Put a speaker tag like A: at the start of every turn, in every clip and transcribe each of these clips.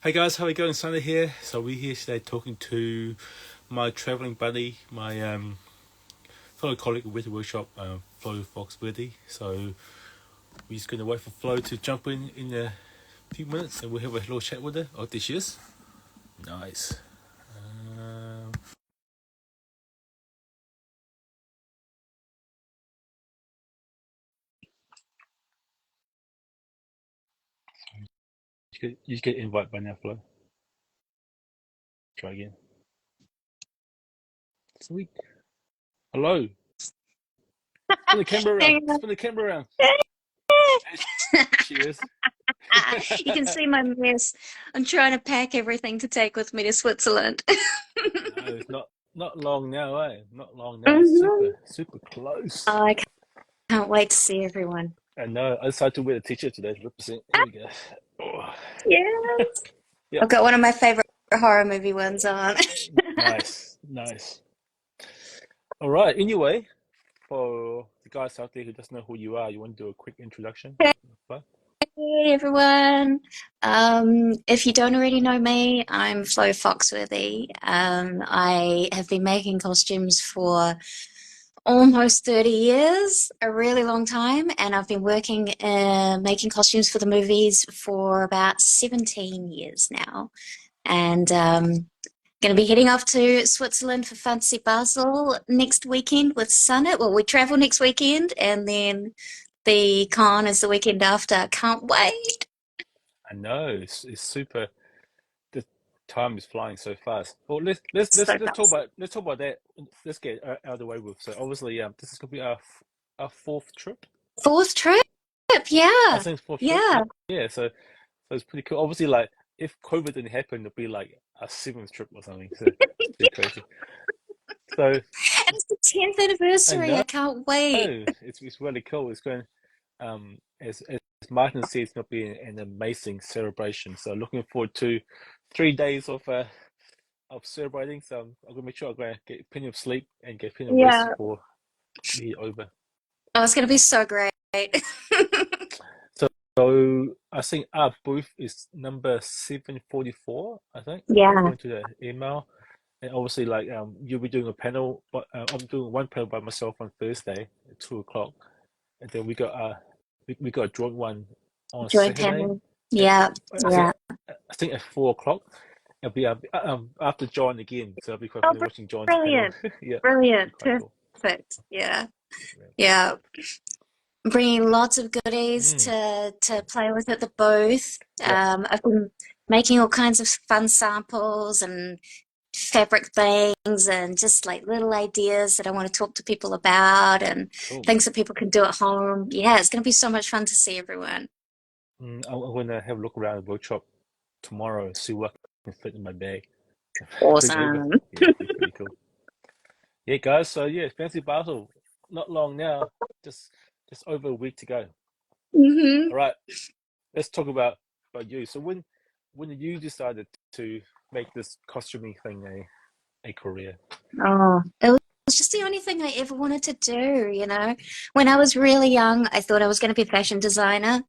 A: Hey guys, how are you going? Sunday here. So we're here today talking to my traveling buddy, my fellow colleague with the workshop, Flo Fox Foxworthy. So we're just going to wait for Flo to jump in a few minutes, and we'll have a little chat with her. Oh, there she is. Nice. Um, you get invite by now, Flo. Try again. Sweet. Hello. Spin the camera around.
B: Hang on.
A: Spin the camera around. There she is.
B: You can see my mess. I'm trying to pack everything to take with me to Switzerland.
A: No, it's not long now, eh? Not long now. It's
B: Mhm.
A: super close.
B: Oh, I can't wait to see everyone.
A: I know. I decided to wear the t-shirt today to represent. Here we go. Oh,
B: Yeah.
A: yep.
B: I've got one of my favorite horror movie ones on.
A: Nice. Nice. All right. Anyway, for the guys out there who doesn't know who you are, you want to do a quick introduction? Fine.
B: Hey everyone. If you don't already know me, I'm Flo Foxworthy. I have been making costumes for almost 30 years, a really long time, and I've been working making costumes for the movies for about 17 years now. And going to be heading off to Switzerland for Fantasy Basel next weekend with Summit. Well, we travel next weekend, and then the con is the weekend after. Can't wait.
A: I know. It's super. The time is flying so fast. Well, let's talk
B: So
A: about that. Let's get out of the way with. So obviously, this is gonna be our fourth trip.
B: fourth trip,
A: I
B: yeah,
A: think it's fourth trip.
B: yeah.
A: Yeah. So it's pretty cool. Obviously, like if COVID didn't happen, it'd be like a seventh trip or something. So it's pretty crazy. So
B: And it's the 10th
A: I
B: anniversary.
A: know
B: I can't wait.
A: it's really cool. It's going as Martin said, it's going to be an amazing celebration. So looking forward to 3 days of celebrating. So I'm gonna make sure I'm gonna get plenty of sleep and get plenty of rest
B: Yeah.
A: before we over.
B: Oh, it's going to be so great.
A: So I think our booth is number 744. I think
B: Yeah.
A: according to the email. And obviously, like you'll be doing a panel, but I'm doing one panel by myself on Thursday at 2 o'clock, and then we got a joint one on
B: Joint
A: Saturday.
B: panel.
A: At,
B: Yeah.
A: I think
B: Yeah.
A: at 4 o'clock. It'll be after John again, so I'll be quite
B: Oh,
A: funny watching John's panel.
B: brilliant.
A: Yeah, be
B: Brilliant.
A: quite cool.
B: Perfect. Yeah.
A: Yeah.
B: Yeah. Bringing lots of goodies
A: Mm,
B: to play with at the booth.
A: yeah,
B: I've been making all kinds of fun samples and fabric things and just like little ideas that I want to talk to people about and
A: cool.
B: things that people can do at home. Yeah, it's going to be so much fun to see everyone.
A: I'm gonna have a look around the workshop tomorrow and see what I can fit in my bag. Bring over.
B: Awesome.
A: Yeah, it'd be pretty cool. Yeah, guys. So yeah, Fancy Basel. Not long now. Just just over a week to go.
B: Hmm.
A: All right. Let's talk about you. So when did you decided to make this costuming thing a career?
B: Oh, it was just the only thing I ever wanted to do, you know. When I was really young, I thought I was going to be a fashion designer,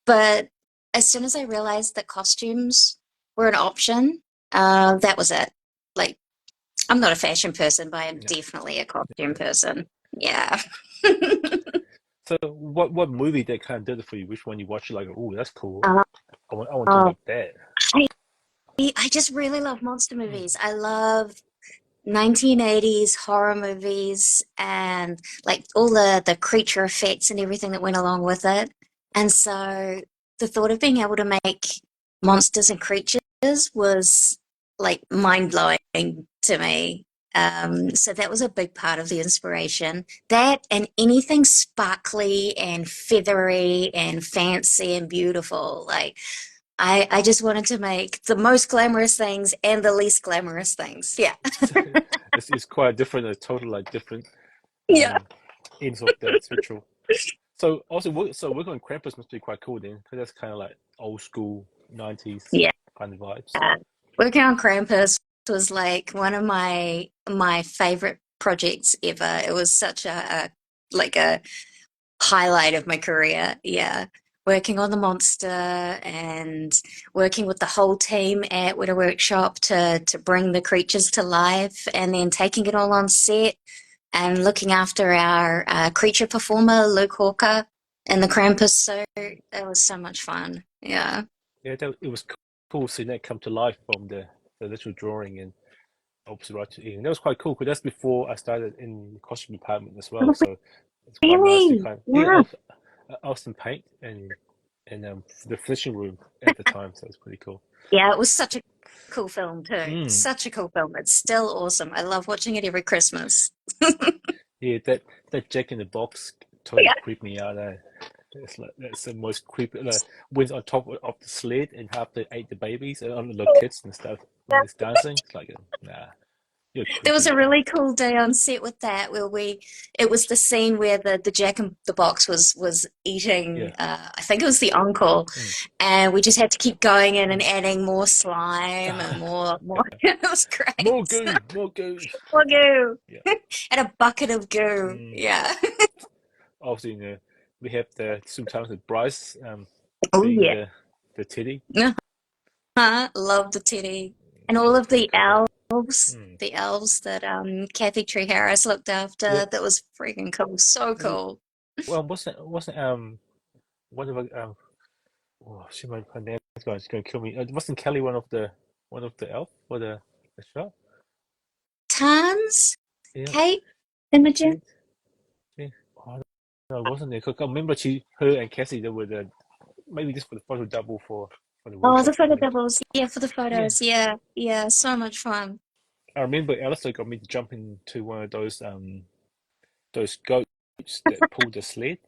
B: but as soon as I realized that costumes were an option, that was it. Like, I'm not a fashion person, but I am
A: Yeah.
B: definitely a costume person. Yeah.
A: So what movie that kind of did it for you? Which one you watch? You're like, oh, that's cool.
B: Uh,
A: I want to
B: oh,
A: like that.
B: I, I just really love monster
A: Mm.
B: movies. I love 1980s horror movies and like all the creature effects and everything that went along with it. And so the thought of being able to make monsters and creatures was like mind blowing to me. So that was a big part of the inspiration. That and anything sparkly and feathery and fancy and beautiful. Like I just wanted to make the most glamorous things and the least glamorous things. Yeah.
A: So it's quite different. A total like different
B: Yeah.
A: um ends of the spectrum. So also, so working on Krampus must be quite cool then, because that's kind of like old school '90s
B: Yeah.
A: kind of vibes.
B: Working on Krampus was like one of my favorite projects ever. It was such a like a highlight of my career. Yeah. working on the monster and working with the whole team at Weta Workshop to bring the creatures to life, and then taking it all on set and looking after our creature performer, Luke Hawker, in the Krampus suit. That was so much fun. Yeah.
A: Yeah, it was cool seeing that come to life from the little drawing and opposite right to Ian. That was quite cool because that's before I started in the costume department as well. So it's quite nice to
B: Really?
A: kind of, yeah,
B: Yeah.
A: I was in paint and the finishing room at the time, so it was pretty cool.
B: Yeah, it was such a cool film too.
A: Mm.
B: Such a cool film. It's still awesome. I love watching it every Christmas.
A: Yeah, that Jack in the Box totally
B: Yeah.
A: creeped me out. It's like that's the most creepy. Like when it's on top of the sled and half they ate the babies and all the little kids and stuff when it's dancing. It's like nah, you're
B: There was
A: creepy.
B: a really cool day on set with that where it was the scene where the Jack in the Box was eating,
A: Yeah.
B: I think it was the uncle,
A: Mm.
B: and we just had to keep going in and
A: Mm.
B: adding more slime and more. It was great.
A: More goo, more goo.
B: More goo.
A: Yeah.
B: And a bucket of goo.
A: Mm.
B: Yeah.
A: Obviously, we have the sometimes with Bryce
B: Oh
A: being
B: yeah.
A: the teddy.
B: Love the teddy. And
A: That
B: all
A: was
B: of
A: pretty
B: the
A: cool.
B: elves,
A: Mm.
B: the elves that Kathy Tree Harris looked
A: Yeah.
B: after. That was freaking cool. So
A: Mm.
B: cool.
A: Well, wasn't one of oh she might her name's going she's gonna kill me. Wasn't Kelly one of the elf for the show?
B: Tons,
A: Yeah.
B: Kate, Imogen.
A: Kate. Yeah. Oh, no, it wasn't there. 'Cause I remember her and Cassie, they were maybe just for the photo double for the
B: Oh, the
A: workshop. I
B: photo
A: think.
B: doubles. Yeah, for the
A: Yeah.
B: photos. Yeah, yeah. So much fun.
A: I remember Alistair got me to jump into one of those goats that pulled the sled.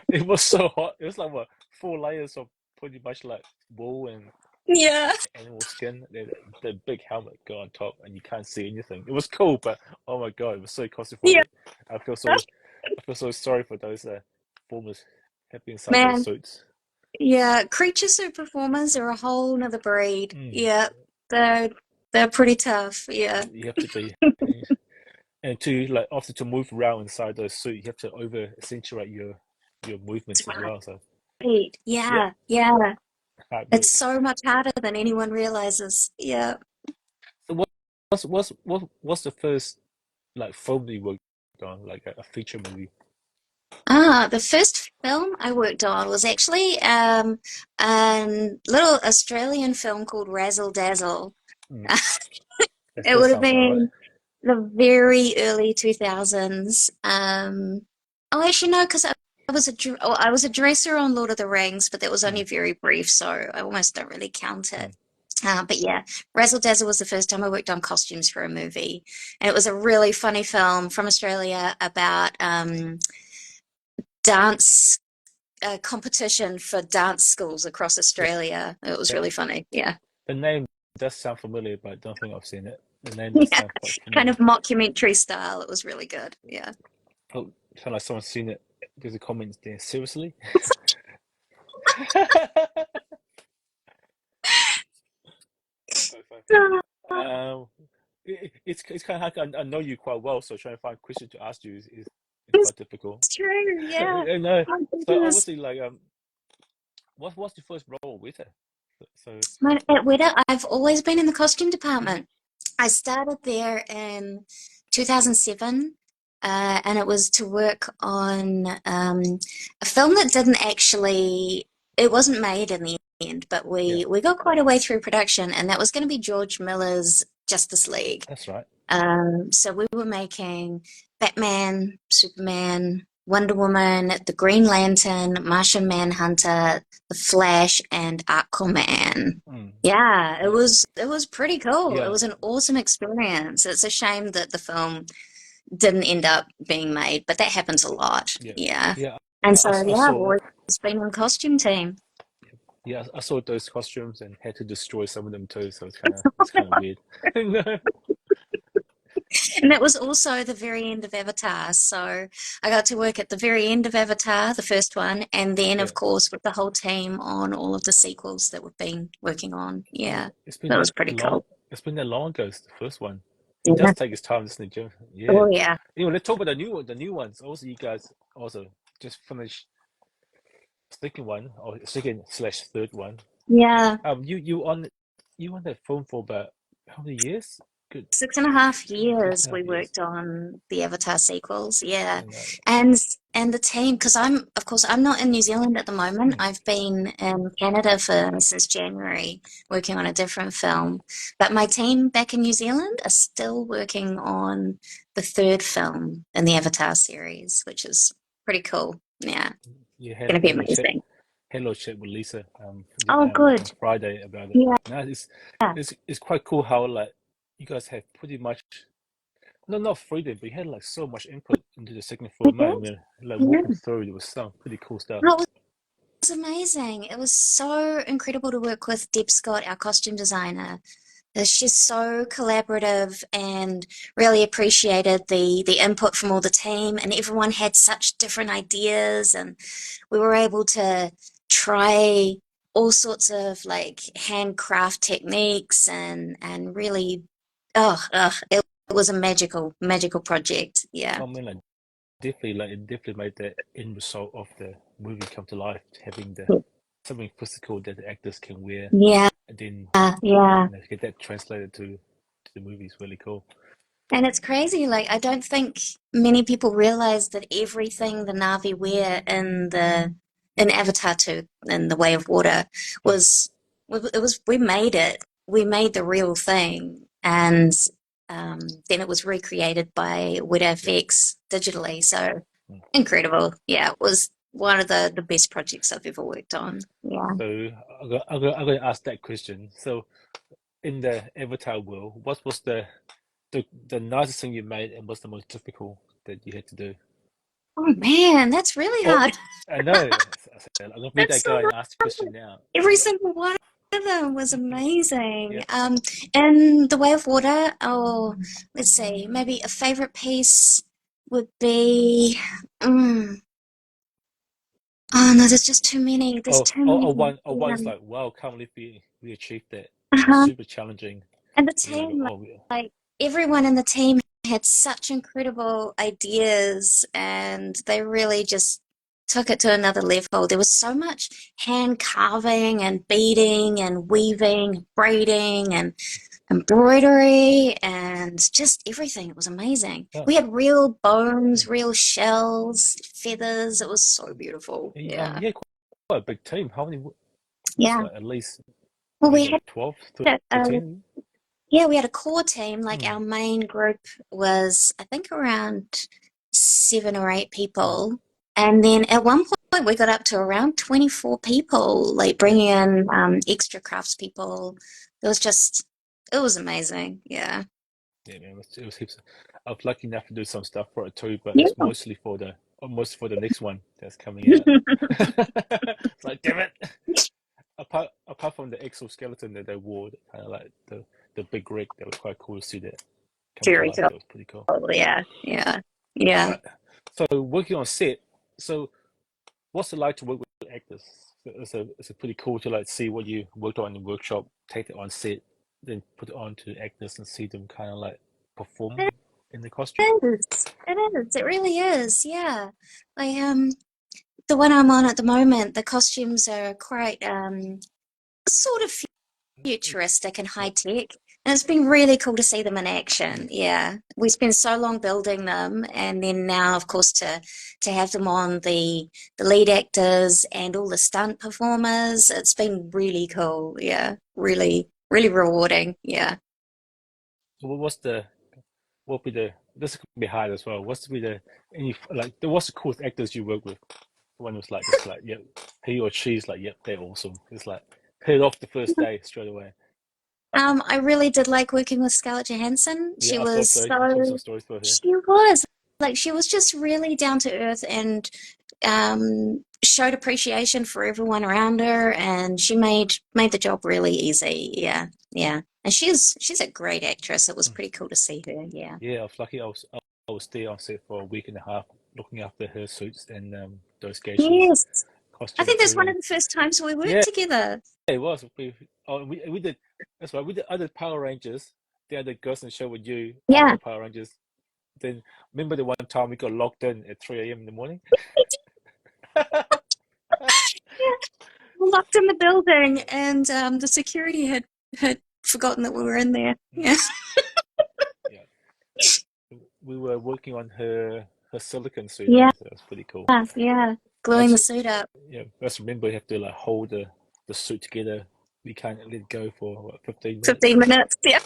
A: It was so hot. It was like what 4 layers of pretty much like wool and
B: Yeah.
A: animal skin. The big helmet go on top, and you can't see anything. It was cool, but oh my god, it was so
B: Yeah.
A: claustrophobic. I feel so I feel so sorry for those performers have been inside those
B: Man,
A: suits.
B: yeah. Creature suit performers are a whole nother breed.
A: Mm.
B: Yeah, they're they're pretty tough. Yeah.
A: You have to be, and to like after to move around inside those suit, you have to over accentuate your movements as well. So
B: Right.
A: yeah,
B: Yeah, yeah.
A: hard
B: It's
A: work.
B: so much harder than anyone realizes. Yeah.
A: So what's the first like film you worked on, like a feature movie?
B: The first film I worked on was actually a little Australian film called Razzle Dazzle.
A: Mm.
B: It
A: That
B: would have
A: sounds alright.
B: been the very early 2000s. Oh, actually, no, because I was a dresser on Lord of the Rings, but that was only
A: Mm.
B: very brief, so I almost don't really count it.
A: Mm.
B: But yeah, Razzle Dazzle was the first time I worked on costumes for a movie, and it was a really funny film from Australia about dance competition for dance schools across
A: Yeah,
B: Australia. It was really funny. Yeah.
A: the name does sound familiar, but I don't think I've seen it. The name does
B: Yeah.
A: sound quite
B: Kind
A: familiar.
B: of mockumentary style. It was really good. Yeah.
A: Oh, sound like someone's seen it. There's a comment there. Seriously? That's quite funny. Um, it's kind of hard. I know you quite well, so trying to find questions to ask you is
B: It's
A: quite difficult.
B: true. Yeah.
A: I know.
B: Oh,
A: So
B: goodness.
A: obviously, like, what's your first role with it? So,
B: At Weta, I've always been in the costume department. I started there in 2007, and it was to work on a film that didn't actually, it wasn't made in the end, but
A: yeah,
B: we got quite a way through production, and that was going to be George Miller's Justice League.
A: that's right.
B: So we were making Batman, Superman, Wonder Woman, the Green Lantern, Martian Manhunter, The Flash, and Aquaman.
A: Mm,
B: Yeah,
A: yeah,
B: it was pretty cool. It
A: yeah,
B: was an awesome experience. It's a shame that the film didn't end up being made, but that happens a lot.
A: yeah,
B: Yeah.
A: yeah.
B: And so
A: I
B: yeah, I've
A: saw,
B: always been on costume team.
A: yeah, I saw those costumes and had to destroy some of them too. So it's kind of weird. No.
B: And that was also the very end of Avatar. So I got to work at the very end of Avatar, the first one, and then,
A: Yeah.
B: of course, with the whole team on all of the sequels that we've been working on.
A: Oh,
B: Yeah, that was pretty
A: long.
B: cool.
A: It's been that long ago. It's the first one. he does
B: Yeah.
A: take his time, doesn't he, Jim? Yeah.
B: Oh yeah.
A: Anyway, let's talk about the new ones. Also, you guys also just finished second one or second slash third one.
B: Yeah.
A: You on that film for about how many years? Good
B: 6.5 years we
A: 6.5 years.
B: worked on the Avatar sequels, yeah.
A: And
B: And the team, because of course I'm not in New Zealand at the moment.
A: hmm,
B: I've been in Canada for since January working on a different film. But my team back in New Zealand are still working on the third film in the Avatar series, which is pretty cool. Yeah,
A: you
B: gonna be amazing.
A: had a little chat with Lisa
B: Oh,
A: on
B: good.
A: Friday about it.
B: Yeah.
A: No, it's quite cool how like you guys have pretty much not freedom, but you had like so much input into the second
B: We
A: film. I
B: did.
A: mean, like walking
B: Yeah.
A: through, there was some pretty cool stuff.
B: Oh, was amazing. It was so incredible to work with Deb Scott, our costume designer. She's so collaborative and really appreciated the input from all the team, and everyone had such different ideas, and we were able to try all sorts of like handcraft techniques and really it was a magical project. Yeah.
A: I mean, like it definitely made the end result of the movie come to life, having the something physical that the actors can wear,
B: Yeah,
A: and then
B: yeah.
A: get that translated to the movie is really cool.
B: And it's crazy, like I don't think many people realize that everything the Na'vi wear in Avatar 2, in The Way of Water,
A: Mm,
B: was it was we made it. We made the real thing. And then it was recreated by
A: yeah.
B: WebFX digitally. So
A: Mm.
B: incredible. Yeah, it was one of the best projects I've ever worked on. Yeah.
A: So I'm gonna ask that question. So in the Avatar world, what was the nicest thing you made, and what's the most difficult that you had to do?
B: Oh man, that's really
A: Oh,
B: hard.
A: I know. I said, I'm gonna be
B: That's
A: that
B: so
A: guy and
B: hard.
A: ask the question now.
B: Every single one of them was amazing.
A: Yeah.
B: And The Way of Water, oh, let's see, maybe a favorite piece would be, mm, oh no, there's just too many. There's too many.
A: One's
B: Yeah.
A: like, wow, can't believe we achieved that. It was
B: Uh-huh.
A: super challenging.
B: And the
A: Yeah.
B: team,
A: Oh, yeah.
B: like everyone in the team had such incredible ideas and they really just took it to another level. There was so much hand carving and beading and weaving, braiding and embroidery and just everything. It was amazing.
A: Oh,
B: We had real bones,
A: mm.
B: real shells, feathers. It was so beautiful. Yeah.
A: Yeah, quite a big team. How many? What's
B: Yeah.
A: like at least
B: Well,
A: maybe
B: we
A: like
B: had
A: 12,
B: a
A: 13?
B: Yeah, we had a core team. Like
A: Mm,
B: our main group was, I think, around 7 or 8
A: mm.
B: people. And then at one point, we got up to around 24 people, like
A: Yeah.
B: bringing in extra craftspeople. It was just, it was amazing. Yeah.
A: Yeah, man, it was heaps. I was lucky enough to do some stuff for it too, but
B: Yeah.
A: it's mostly for the almost for the next one that's coming out. It's like, damn it! Apart from the exoskeleton that they wore, kind of like the big rig, that was quite cool to see that come to
B: Very
A: life.
B: cool.
A: That was pretty cool.
B: Yeah. Yeah. Yeah.
A: Uh, so working on set, so what's it like to work with actors? It's a pretty cool to like see what you worked on in the workshop, take it on set, then put it on to actors and see them kind of like perform in the costume.
B: It is. It is. It really is. Yeah. Like, the one I'm on at the moment, the costumes are quite, sort of futuristic and high
A: Yeah.
B: tech. And it's been really cool to see them in action. Yeah. We spent so long building them and then now of course to have them on the lead actors and all the stunt performers. It's been really cool. Yeah. Really, really rewarding. Yeah.
A: So what be the this could be hard as well. What's be the any like what's the coolest actors you work with? The one who's like just like yep, he or she's like yep, they're awesome. It's like hit it off the first day straight away.
B: I really did like working with Scarlett Johansson.
A: Yeah, I thought so. You told some stories about her.
B: She was like, she was just really down to earth and showed appreciation for everyone around her, and she made the job really easy. Yeah, yeah. And she's a great actress. It was
A: Mm.
B: pretty cool to see her. Yeah.
A: Yeah, I was lucky. I was there on set for a week and a half, looking after her suits and those geishas
B: Yes. I
A: costume
B: think that's
A: too.
B: one of
A: And
B: the first times we worked
A: yeah,
B: together.
A: it was. We did. That's right. We did other Power Rangers. the other girls in the show with you
B: Yeah.
A: after Power Rangers. Then remember the one time we got locked in at 3 a.m. in the morning?
B: Yeah. Locked in the building, and the security had forgotten that we were in there.
A: Mm,
B: Yeah.
A: yeah, we were working on her silicon suit,
B: Yeah.
A: so it was pretty cool.
B: Yeah. Gluing the
A: Actually,
B: suit up.
A: yeah, just remember you have to like hold the suit together. We can't let it go for what, 15 minutes.
B: 15 minutes. Yeah.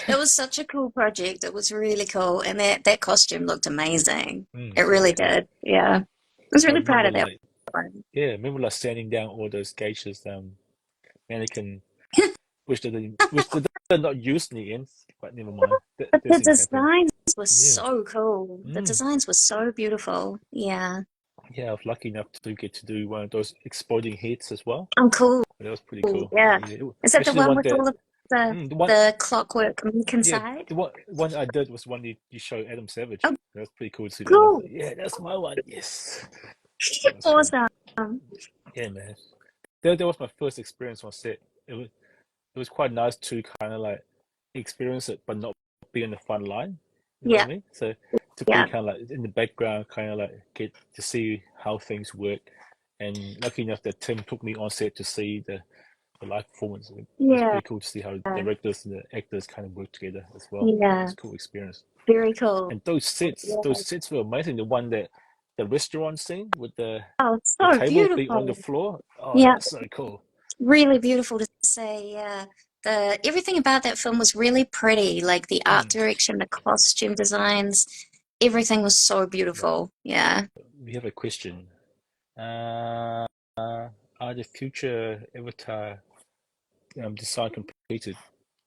B: It was such a cool project. It was really cool. And that costume looked amazing. It
A: It
B: really
A: was cool.
B: did. Yeah. I was
A: I
B: really proud
A: remember
B: of that
A: like
B: one.
A: yeah, I remember like standing down all those geishas mannequin which they're not used in the end, but never mind.
B: But the
A: Those things happen.
B: designs were
A: Yeah.
B: so cool. The
A: Mm.
B: designs were so beautiful. Yeah.
A: Yeah, I was lucky enough to get to do one of those exploding heads as well.
B: Oh, cool.
A: That was pretty cool.
B: Yeah.
A: Yeah,
B: Is that the
A: especially the
B: one
A: one
B: with
A: that
B: all of the
A: the one
B: the clockwork meek
A: yeah
B: inside?
A: the one I did was one you showed Adam Savage.
B: Oh,
A: That was pretty cool to see that. I was
B: cool.
A: like, yeah, that's my one. Yes, that was cool.
B: Awesome.
A: Yeah, man. That was my first experience on set. It was quite nice to kind of like experience it, but not be in the front line. You know what
B: Yeah.
A: I mean? So to be
B: Yeah.
A: kind of like in the background, kind of like get to see how things work. And lucky enough that Tim took me on set to see the live performance. It was
B: Yeah.
A: pretty cool to see how the directors and the actors kind of work together as well. It was
B: Yeah.
A: a cool experience.
B: Very cool.
A: And those
B: Yeah.
A: sets were amazing. The one that the restaurant scene with
B: Oh, it's
A: the
B: so
A: table being on the
B: beautiful.
A: floor. Oh, that
B: Yeah.
A: was so cool.
B: Really beautiful to say. Yeah. Everything about that film was really pretty. Like the art
A: Mm,
B: direction, the costume designs, everything was so
A: yeah.
B: beautiful. Yeah.
A: We have a question. Uh, are the future Avatar design completed?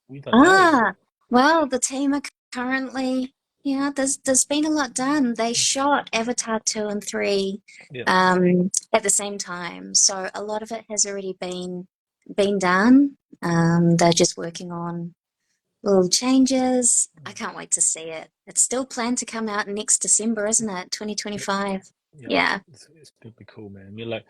A: We don't know.
B: Ah, well, the team are currently, yeah, there's been a lot done. They shot Avatar 2 and 3
A: Yeah.
B: at the same time. So a lot of it has already been done. They're just working on little changes. I can't wait to see it. It's still planned to come out next December, isn't it?
A: Yep.
B: 2025.
A: Yep.
B: Yeah,
A: It's gonna be cool, man. I mean, like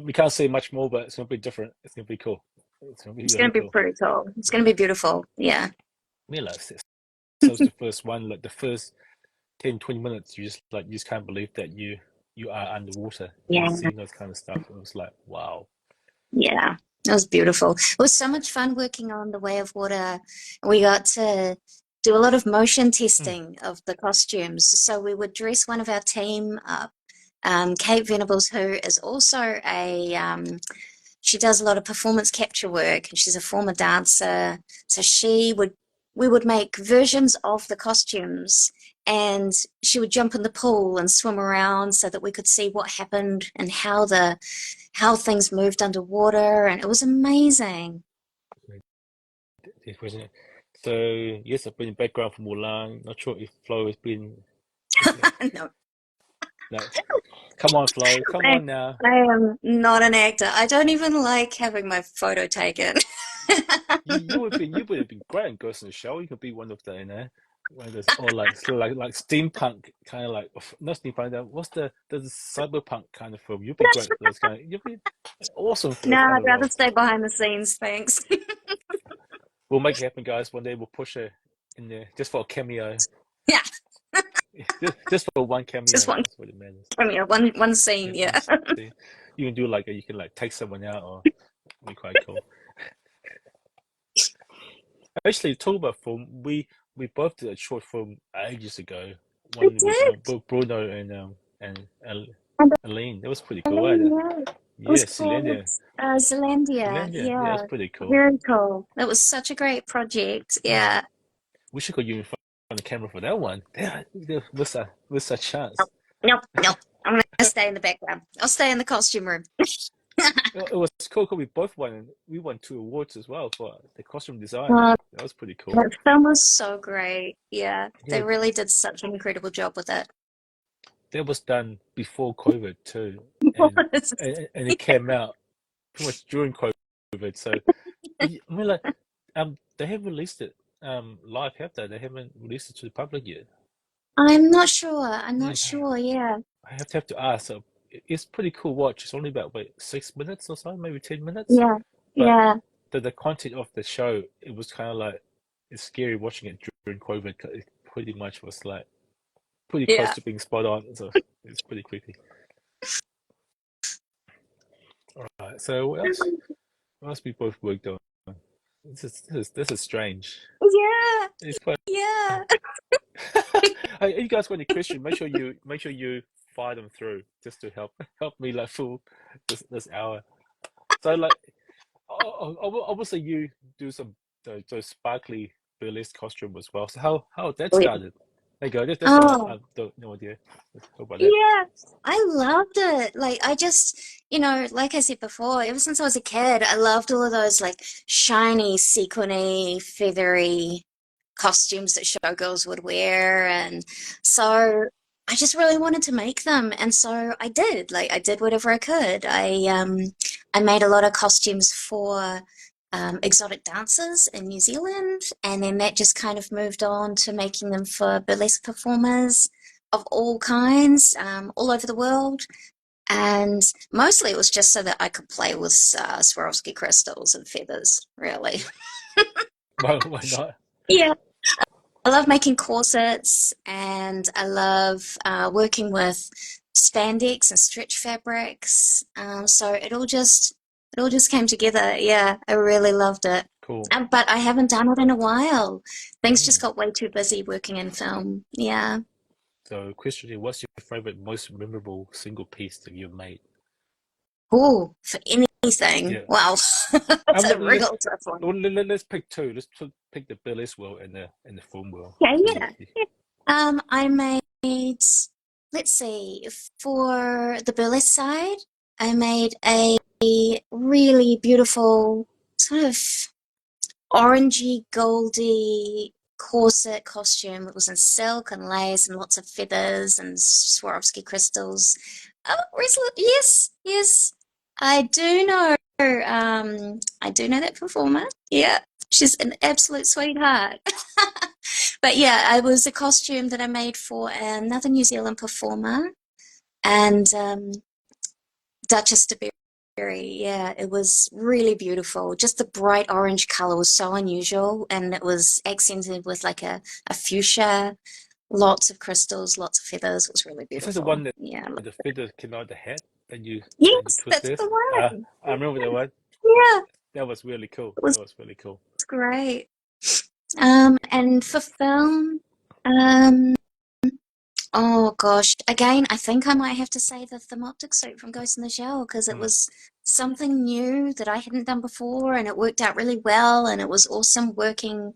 A: we can't say much more, but it's gonna be different. It's gonna be cool. It's gonna be
B: it's
A: really
B: going to be
A: cool.
B: pretty cool. It's
A: Yeah.
B: going to be beautiful. Yeah.
A: I mean, like since the first one, like the first 10, 20 minutes, you just can't believe that you are underwater and
B: Yeah.
A: seeing those kind of stuff. It was like, wow.
B: Yeah, it was beautiful. It was so much fun working on The Way of Water. We got to do a lot of motion
A: Mm.
B: testing of the costumes. So we would dress one of our team up. Kate Venables, who is also she does a lot of performance capture work, and she's a former dancer. So we would make versions of the costumes, and she would jump in the pool and swim around so that we could see what happened and how things moved underwater, and it was amazing.
A: It wasn't it? So yes, I've been in background for Mulan. Not sure if Flo has been.
B: No,
A: No, come on, Flo. Come
B: I,
A: on now.
B: I am not an actor. I don't even like having my photo taken.
A: You would have been great in Ghost in the Shell. You could be one of the one of those or like sort of like steampunk kind of like not steampunk. What's the cyberpunk kind of film? You'd be great for those kind of. You'd be awesome for
B: No,
A: those kind
B: I'd
A: of
B: rather
A: roles.
B: stay behind the scenes, thanks.
A: We'll make it happen, guys. One day we'll push her in there just for a cameo.
B: Yeah,
A: Just for one
B: just
A: cameo.
B: one
A: That's what it matters.
B: cameo, one scene,
A: Yep,
B: yeah.
A: see. You can do like you can like take someone out or it'd be quite cool. Actually, talk about film. We both did a short film ages ago.
B: We
A: One with
B: did.
A: Bruno and
B: And
A: Aline. That was pretty
B: I
A: cool.
B: mean, yeah, it was
A: Yeah,
B: called
A: Zealandia.
B: Zealandia.
A: Zealandia. Yeah, it was
B: Yeah,
A: pretty cool.
B: very cool. It was such a great project.
A: Mm.
B: Yeah.
A: We should got you in front of the camera for that one. Yeah, with a chance.
B: Nope, nope, nope. I'm gonna stay in the background. I'll stay in the costume room.
A: It was cool because we both won. We won 2 awards as well for the costume design.
B: Uh,
A: That was pretty cool.
B: that film was so great. Yeah, they
A: Yeah,
B: really did such an incredible job with it.
A: that was done before COVID too, and and it came out pretty much during COVID. So I mean, like, they haven't released it live, have they? They haven't released it to the public yet.
B: I'm not sure. I'm not
A: Mm,
B: sure. Yeah.
A: I have to ask. So it's pretty cool watch. It's only about 6 minutes or so, maybe 10 minutes.
B: Yeah.
A: But
B: Yeah.
A: the content of the show, it was kind of like it's scary watching it during COVID. 'Cause it pretty much was like pretty close
B: Yeah.
A: to being spot on, so it's pretty creepy. All right, so what else? What else we both worked on? This is strange.
B: Yeah.
A: It's quite.
B: Yeah.
A: Hey, you guys got any question? Make sure you fire them through just to help me like fool this hour. So like, obviously you do some those sparkly burlesque costume as well. So how that
B: Oh, yeah.
A: started? There you go. That's what I
B: Oh,
A: don't no idea. Let's talk about that.
B: yeah. I loved it. Like I just, like I said before, ever since I was a kid, I loved all of those like shiny, sequiny, feathery costumes that showgirls would wear. And so I just really wanted to make them. And so I did. Like I did whatever I could. I made a lot of costumes for exotic dancers in New Zealand, and then that just kind of moved on to making them for burlesque performers of all kinds, all over the world. And mostly it was just so that I could play with Swarovski crystals and feathers, really.
A: Why not?
B: Yeah. I love making corsets, and I love working with spandex and stretch fabrics. So it all just came together. Yeah, I really loved it.
A: Cool.
B: But I haven't done it in a while. Things just
A: Mm.
B: got way too busy working in film. Yeah.
A: So question is, what's your favorite, most memorable single piece that you've made?
B: Oh, for anything.
A: Yeah.
B: Wow. That's a
A: Let's
B: real tough one.
A: let's pick two. Let's pick the burlesque world and the film world.
B: Yeah,
A: So
B: yeah. I made, let's see, for the burlesque side, I made a really beautiful sort of orangey, goldy corset costume. It was in silk and lace and lots of feathers and Swarovski crystals. Oh, yes, yes. I do know, I do know that performer. Yeah, she's an absolute sweetheart. But yeah, it was a costume that I made for another New Zealand performer, and Duchess de Berry. Yeah, it was really beautiful. Just the bright orange color was so unusual, and it was accented with like a fuchsia, lots of crystals, lots of feathers. It was really
A: is this the one
B: beautiful.
A: that
B: Yeah.
A: the feather came out the head and you
B: Yes,
A: twist
B: that's
A: this?
B: the one.
A: I remember that one.
B: Yeah,
A: That was really cool.
B: it was
A: That was really cool.
B: great. And for film, um, oh gosh, again, I think I might have to say the thermoptic suit from Ghost in the Shell, because it
A: Mm.
B: was something new that I hadn't done before, and it worked out really well, and it was awesome working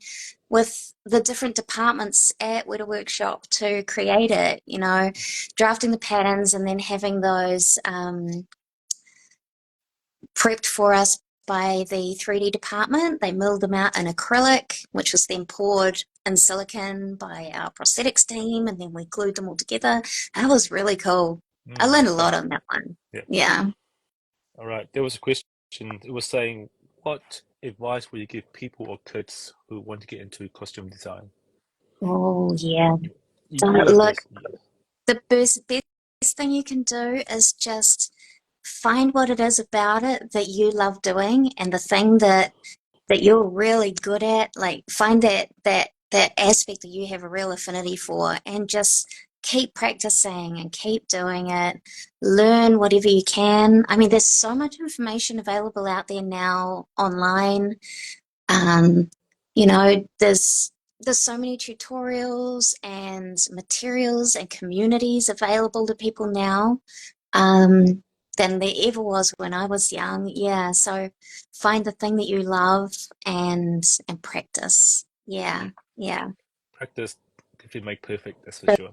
B: with the different departments at Weta Workshop to create it, drafting the patterns and then having those prepped for us by the 3D department. They milled them out in acrylic, which was then poured in silicon by our prosthetics team, and then we glued them all together. That was really cool. I learned a lot
A: So
B: on that one.
A: yeah.
B: Yeah.
A: All right. There was a question. It was saying, what advice would you give people or kids who want to get into costume design?
B: Oh, yeah.
A: You
B: Don't
A: go
B: look,
A: first. Yes.
B: the best thing you can do is just find what it is about it that you love doing, and the thing that you're really good at, like find that aspect that you have a real affinity for, and just keep practicing and keep doing it. Learn whatever you can. I mean, there's so much information available out there now online. um, there's so many tutorials and materials and communities available to people now, um, than there ever was when I was young. Yeah, so find the thing that you love and practice. Yeah, yeah,
A: Practice if you make perfect, that's for
B: that,
A: sure.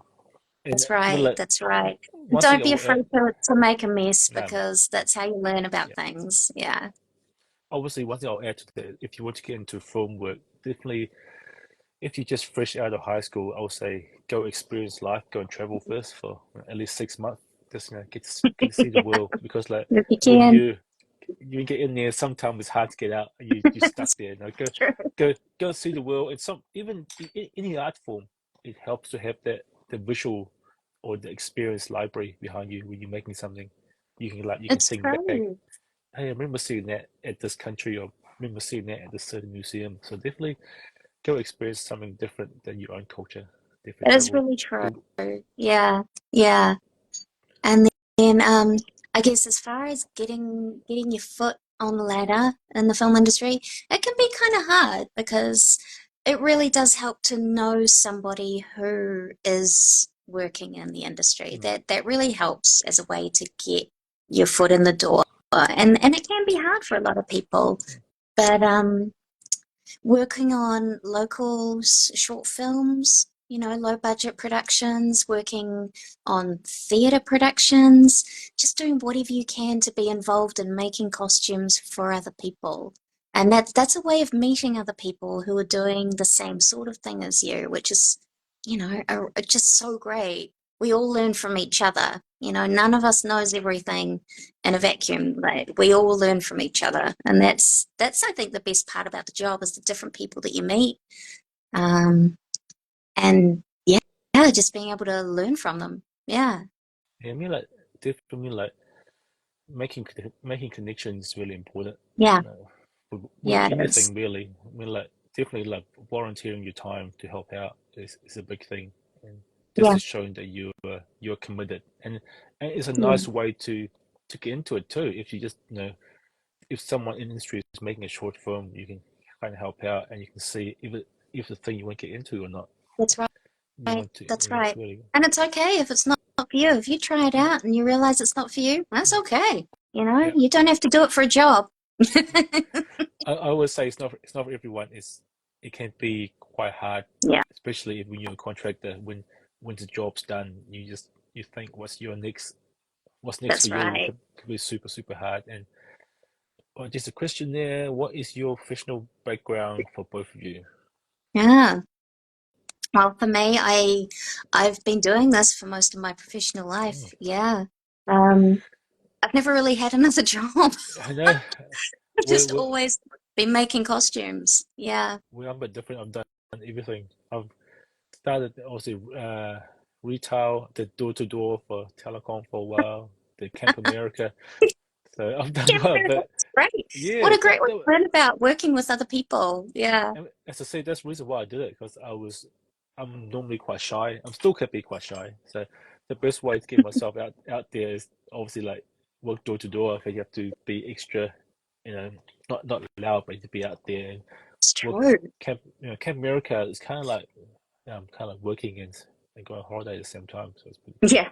A: And
B: that's right.
A: like,
B: That's right.
A: one thing
B: Don't
A: I
B: be
A: will add,
B: afraid to make a mess,
A: yeah,
B: because that's how you learn about
A: yeah.
B: things. Yeah.
A: Obviously, one thing I'll add to that, if you want to get into film work, definitely, if you're just fresh out of high school, I would say go experience life, go and travel first for at least 6 months. Just get to see the world, because like
B: If you
A: when
B: can.
A: you get in there, sometimes it's hard to get out. You stuck there. Go see the world. It's some even any art form. It helps to have the visual or the experience library behind you when you're making something. You can
B: It's
A: think back.
B: true.
A: Hey, I remember seeing that at this country, or remember seeing that at the certain museum. So definitely go experience something different than your own culture. Definitely
B: It is
A: travel.
B: really true.
A: Do
B: Yeah, yeah. And then I guess as far as getting your foot on the ladder in the film industry, it can be kind of hard because it really does help to know somebody who is working in the industry.
A: mm,
B: That really helps as a way to get your foot in the door. And it can be hard for a lot of people.
A: mm,
B: But working on local short films, low budget productions, working on theatre productions, just doing whatever you can to be involved in making costumes for other people. And that's a way of meeting other people who are doing the same sort of thing as you, which is, just so great. We all learn from each other. None of us knows everything in a vacuum. Like we all learn from each other, and that's I think the best part about the job is the different people that you meet, um, and yeah, just being able to learn from them. Yeah,
A: yeah, I mean, like, definitely, like, making connections is really important.
B: yeah,
A: No, with
B: yeah. It is.
A: anything really. I mean, like, definitely, like, volunteering your time to help out is a big thing, and just
B: Yeah,
A: to showing that you're committed, and it's a
B: yeah.
A: nice way to get into it too. If you just if someone in the industry is making a short film, you can kind of help out, and you can see if the thing you want to get into or not.
B: That's right.
A: You want to,
B: That's
A: it's
B: right.
A: really.
B: And it's okay if it's not for you. If you try it
A: Mm,
B: out and you realize it's not for you, that's
A: mm,
B: okay.
A: yeah.
B: You don't have to do it for a job.
A: I always say it's not for everyone. It can be quite hard,
B: Yeah,
A: especially if when you're a contractor. When the job's done, you think what's next for
B: that's
A: you
B: right.
A: could be super hard. And just a question there: what is your professional background for both of you?
B: Yeah. Well, for me, I've been doing this for most of my professional
A: Mm,
B: life. Yeah. Um, I've never really had another job.
A: I know
B: I've
A: we're,
B: just
A: we're
B: always been making costumes. Yeah.
A: we're a bit different. I've done everything. I've started also retail, the door to door for telecom for a while, the Camp America. So I've done
B: Yeah,
A: quite a bit.
B: that's great. What
A: Yeah,
B: a great way to learn about working with other people. Yeah.
A: and as I say, that's the reason why I did it because I'm normally quite shy. I'm still can be quite shy. So the best way to get myself out there is obviously like work door to door. You have to be extra, you know, not loud, but you have to be out there and
B: It's
A: work.
B: true.
A: Camp America is kind of like I'm kind of working and going on holiday at the same time, so it's pretty cool.
B: Yeah.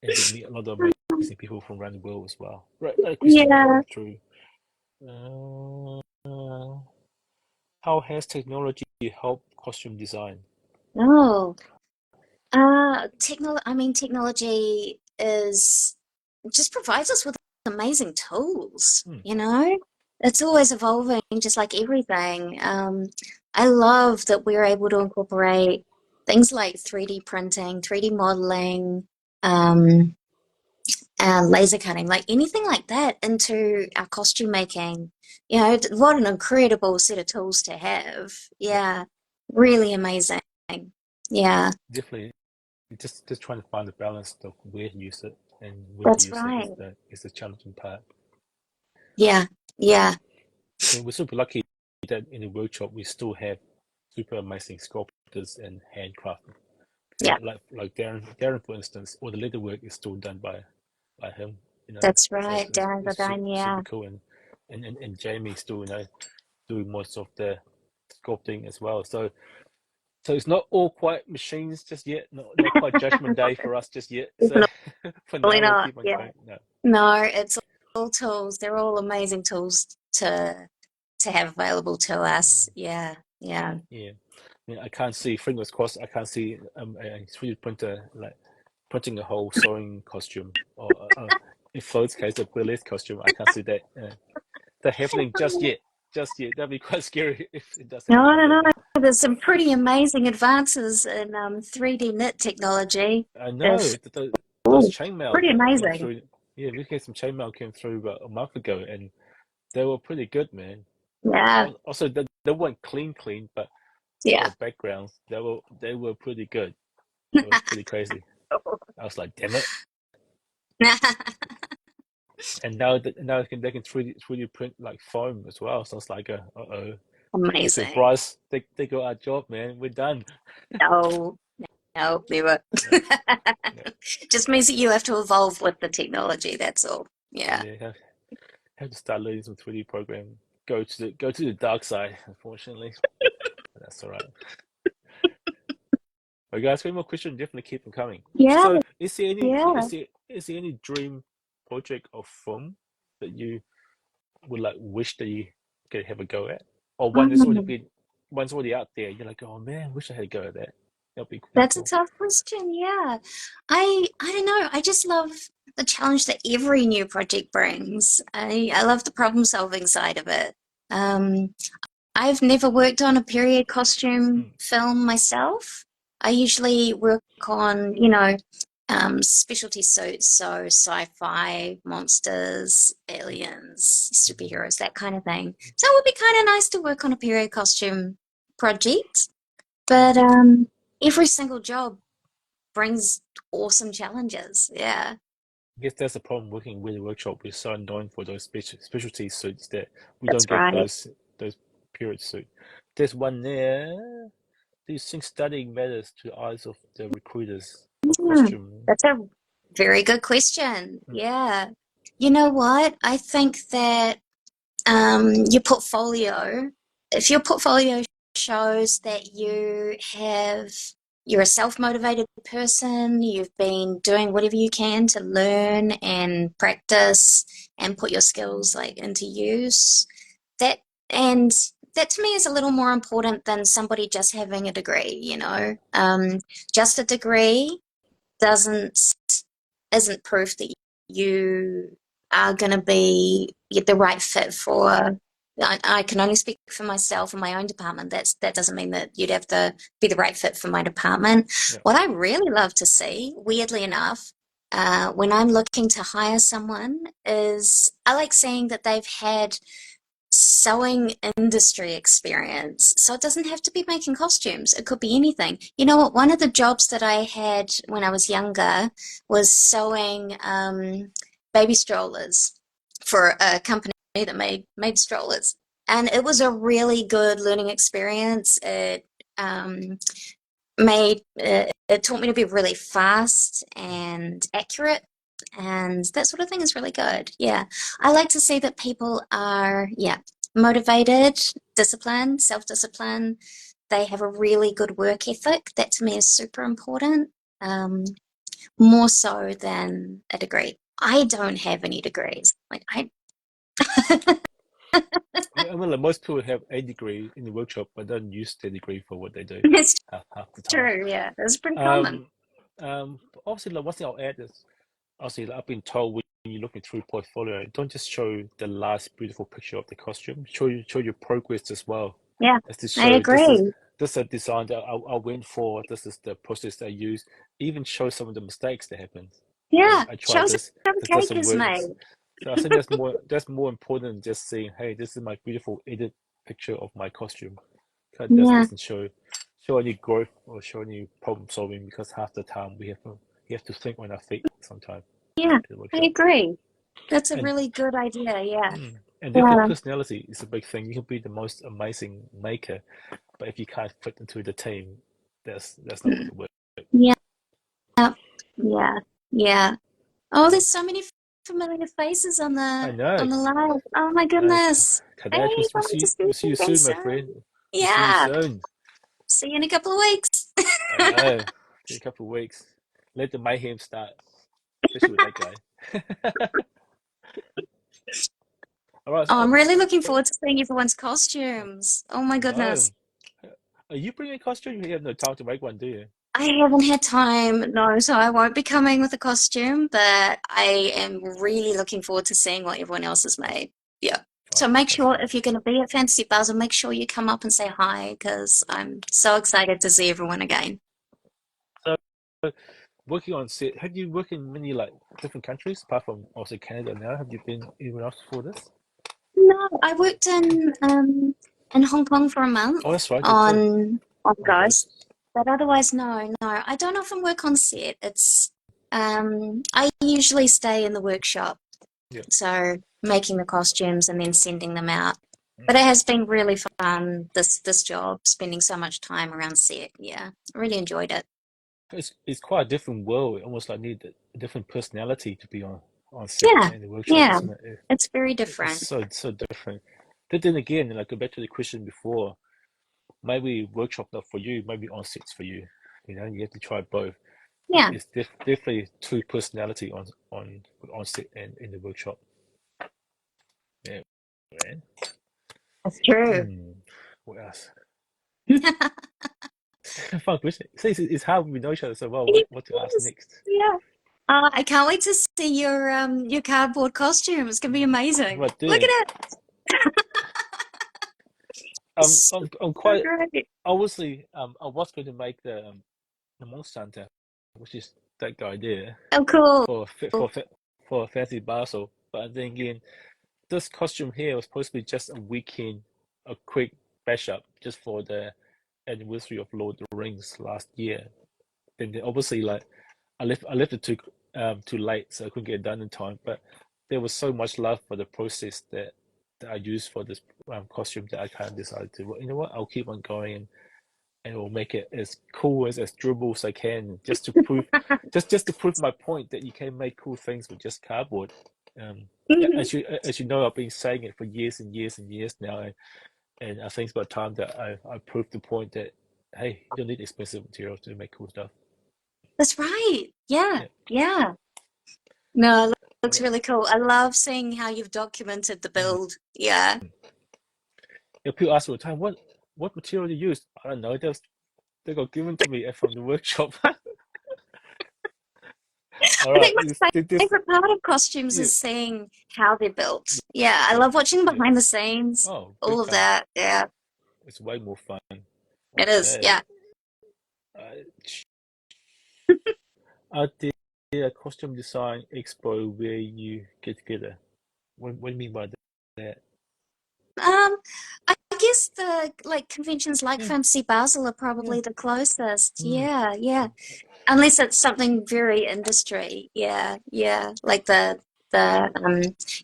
A: And get meet a lot of amazing people from around the world as well. Right, another question
B: Yeah.
A: coming through. Uh, how has technology helped costume design?
B: Oh. Technology is just provides us with amazing tools,
A: Hmm.
B: It's always evolving, just like everything. I love that we're able to incorporate things like 3D printing, 3D modeling, um, and laser cutting, like anything like that into our costume making. What an incredible set of tools to have.
A: Yeah,
B: Yeah, really amazing. Yeah,
A: definitely. Just trying to find the balance of where to use it and when to
B: that's
A: use it
B: right.
A: is the challenging part.
B: Yeah, yeah,
A: I mean, we're super lucky that in the workshop we still have super amazing sculptors and handcraft.
B: yeah,
A: Like Darren for instance, all the leather work is still done by him.
B: that's
A: So
B: right. Darren
A: it's super,
B: Verdine,
A: super
B: yeah.
A: cool, and Jamie still doing most of the sculpting as well. So it's not all quite machines just yet. Not quite Judgment Day for us just yet. So for
B: Definitely
A: now we'll
B: not.
A: keep on
B: Yeah.
A: going. No,
B: No, it's all tools. They're all amazing tools to have available to us.
A: mm,
B: Yeah, yeah.
A: yeah. I mean, I can't see, fingers crossed, I can't see a 3D printer like printing a whole sewing costume or in Flo's case a burlesque costume. I can't see that happening just yet. Just yet. That'd be quite scary if it does happen
B: No,
A: one
B: no,
A: day
B: no.
A: though.
B: There's some pretty amazing advances in 3D knit technology.
A: I know
B: If
A: those
B: oh,
A: chainmail
B: pretty
A: went
B: amazing.
A: through. Yeah, we had some chainmail came through about a month ago, and they were pretty good, man.
B: Yeah,
A: Also, they weren't clean, but for
B: yeah.
A: the backgrounds, they were pretty good. It was pretty crazy. I was like, damn it. And now they can 3D print like foam as well. So it's like uh-oh. Big
B: Amazing.
A: surprise. They got our job, man. We're done.
B: No, no, never.
A: Yeah, yeah,
B: Just means that you have to evolve with the technology, that's all. Yeah.
A: yeah. Have to start learning some 3D programming. Go to the dark side, unfortunately. But that's all right. Okay, guys, any more questions? Definitely keep them coming.
B: Yeah,
A: So, is there any
B: yeah.
A: is there any dream project or film that you would like wish that you could have a go at, or
B: Mm,
A: one's already out there? You're like, oh man, wish I had a go at that. That'd be pretty
B: that's a
A: cool.
B: tough question. Yeah. I don't know. I just love the challenge that every new project brings. I love the problem solving side of it. Um, I've never worked on a period costume
A: Mm,
B: film myself. I usually work on, specialty suits, so sci-fi, monsters, aliens, superheroes, that kind of thing. So it would be kind of nice to work on a period costume project,
A: mm.
B: but every single job brings awesome challenges. Yeah,
A: I guess that's the problem working with a workshop. We're so known for those specialty suits that we don't
B: that's
A: get
B: right.
A: those period suits. There's one there. Do you think studying matters to the eyes of the recruiters for
B: Hmm,
A: costume?
B: that's a very good question.
A: Mm,
B: Yeah. You know what? I think that your portfolio, if your portfolio shows that you're a self-motivated person, you've been doing whatever you can to learn and practice and put your skills like into use, that and that to me is a little more important than somebody just having a degree, you know. Just a degree doesn't isn't proof that you are going to be the right fit for. I can only speak for myself and my own department. That doesn't mean that you'd have to be the right fit for my department.
A: yeah.
B: What I really love to see, weirdly enough, when I'm looking to hire someone, is I like seeing that they've had sewing industry experience. So it doesn't have to be making costumes. It could be anything. You know what? One of the jobs that I had when I was younger was sewing baby strollers for a company that made strollers. And it was a really good learning experience. Um, it taught me to be really fast and accurate, and that sort of thing is really good. Yeah, I like to see that people are, yeah, motivated, disciplined, self-discipline. They have a really good work ethic. That to me is super important, um, more so than a degree. I don't have any degrees. Like I
A: I mean, like most people have a degree in the workshop, but don't use their degree for what they do
B: it's
A: half the time.
B: true. Yeah, it's pretty common.
A: Um, Obviously, like one thing I'll add is, obviously, like I've been told when you're looking through portfolio, don't just show the last beautiful picture of the costume. Show your progress as well.
B: Yeah,
A: As to
B: I
A: show
B: agree.
A: this is a design that I went for. This is the process I used. Even show some of the mistakes that happened. Hey,
B: Yeah,
A: I tried
B: shows
A: this.
B: how the
A: This
B: cake
A: doesn't
B: is
A: work.
B: made.
A: So I think that's more important than just saying, "Hey, this is my beautiful edit picture of my costume." 'Cause that
B: Yeah,
A: doesn't show any growth or show any problem solving because half the time we have to think on our feet sometimes
B: yeah,
A: in the
B: I
A: workshop.
B: agree. That's a
A: And
B: really good idea. Yeah.
A: and definitely
B: Yeah.
A: personality is a big thing. You can be the most amazing maker, but if you can't fit into the team, that's not going to work.
B: Yeah. Yeah. Yeah. Oh,
A: Yeah.
B: there's so many familiar faces on
A: I
B: the
A: know.
B: live. Oh my
A: No,
B: goodness. Hey,
A: Kadesh, we'll
B: wanted
A: see
B: to
A: you,
B: see
A: we'll see
B: you
A: you
B: again
A: soon, my
B: soon.
A: friend. We'll see you
B: Yeah.
A: soon.
B: See you in a couple of weeks.
A: I know. See you in a couple of weeks. Let the mayhem start, especially with that guy. All right.
B: Oh, I'm really looking
A: So,
B: forward to seeing everyone's costumes. Oh my
A: I know.
B: goodness.
A: Are you bringing a costume? You have no time to make one, do you?
B: I haven't had time, no, so I won't be coming with a costume, but I am really looking forward to seeing what everyone else has made. Yeah.
A: Fine.
B: So make
A: That's
B: sure
A: fine.
B: if you're going to be at Fantasy Basel, make sure you come up and say hi because I'm so excited to see everyone again.
A: So, working on set, have you worked in many like different countries apart from also Canada now? Have you been anywhere else for this?
B: No, I worked in Hong Kong for a
A: Oh,
B: month
A: that's right. You did.
B: on
A: On
B: Ghost,
A: Ghosts.
B: but otherwise, no. I don't often work on set. It's I usually stay in the workshop.
A: Yeah.
B: So making the costumes and then sending them out. But it
A: Mm.
B: has been really fun, this job, spending so much time around set. Yeah, I really enjoyed it.
A: It's quite a different world. Almost like need a different personality to be on set
B: Yeah,
A: in the workshop,
B: yeah,
A: isn't it?
B: it's very
A: It's
B: different.
A: so different. But then again, like go back to the question before, maybe workshop not for you, maybe on sets for you. You know, you have to try both.
B: Yeah,
A: It's definitely two personality on set and in the workshop. Yeah, man.
B: that's true.
A: What else? Fun question. See, it's how we know each other so well.
B: It
A: What to ask
B: is.
A: next?
B: Yeah. I can't wait to see your cardboard costume. It's gonna be amazing.
A: Right
B: Look at
A: there.
B: it. It's
A: I'm
B: so
A: quite
B: great.
A: obviously. I was going to make the Monster Hunter, which is that guy there
B: Oh, cool.
A: for for a fancy Basel. But then again, this costume here was supposed to be just a weekend, a quick bash up just for the anniversary of Lord of the Rings last year. And then obviously, like I left it too late, so I couldn't get it done in time. But there was so much love for the process that I used for this costume that I kind of decided to, well, you know what, I'll keep on going and will make it as cool as durable as I can, just to prove, just to prove my point that you can make cool things with just cardboard. Um,
B: Mhm.
A: as you know, I've been saying it for years and years and years now, and I think it's about time that I proved the point that hey, you don't need expensive materials to make cool stuff.
B: That's right. Yeah,
A: Yeah.
B: yeah. No, it looks
A: What-
B: really cool. I love seeing how you've documented the
A: mm.
B: build. Yeah.
A: If people ask me all the time, what material you use? I don't know. They got given to me from the workshop. All
B: I
A: right,
B: think my
A: this
B: favorite part of costumes
A: yeah,
B: is seeing how they're built. Yeah, I
A: yeah,
B: love watching
A: yeah.
B: behind the scenes,
A: Oh, big
B: all of
A: time.
B: that. Yeah,
A: It's way more fun.
B: it is.
A: Okay.
B: Yeah.
A: Uh, there a costume design expo where you get together? What do you mean by that?
B: I guess the like conventions like
A: Yeah,
B: Fantasy Basel are
A: yeah.
B: probably the closest.
A: Mm.
B: Yeah, yeah. Unless it's something very industry. Yeah, yeah. Like the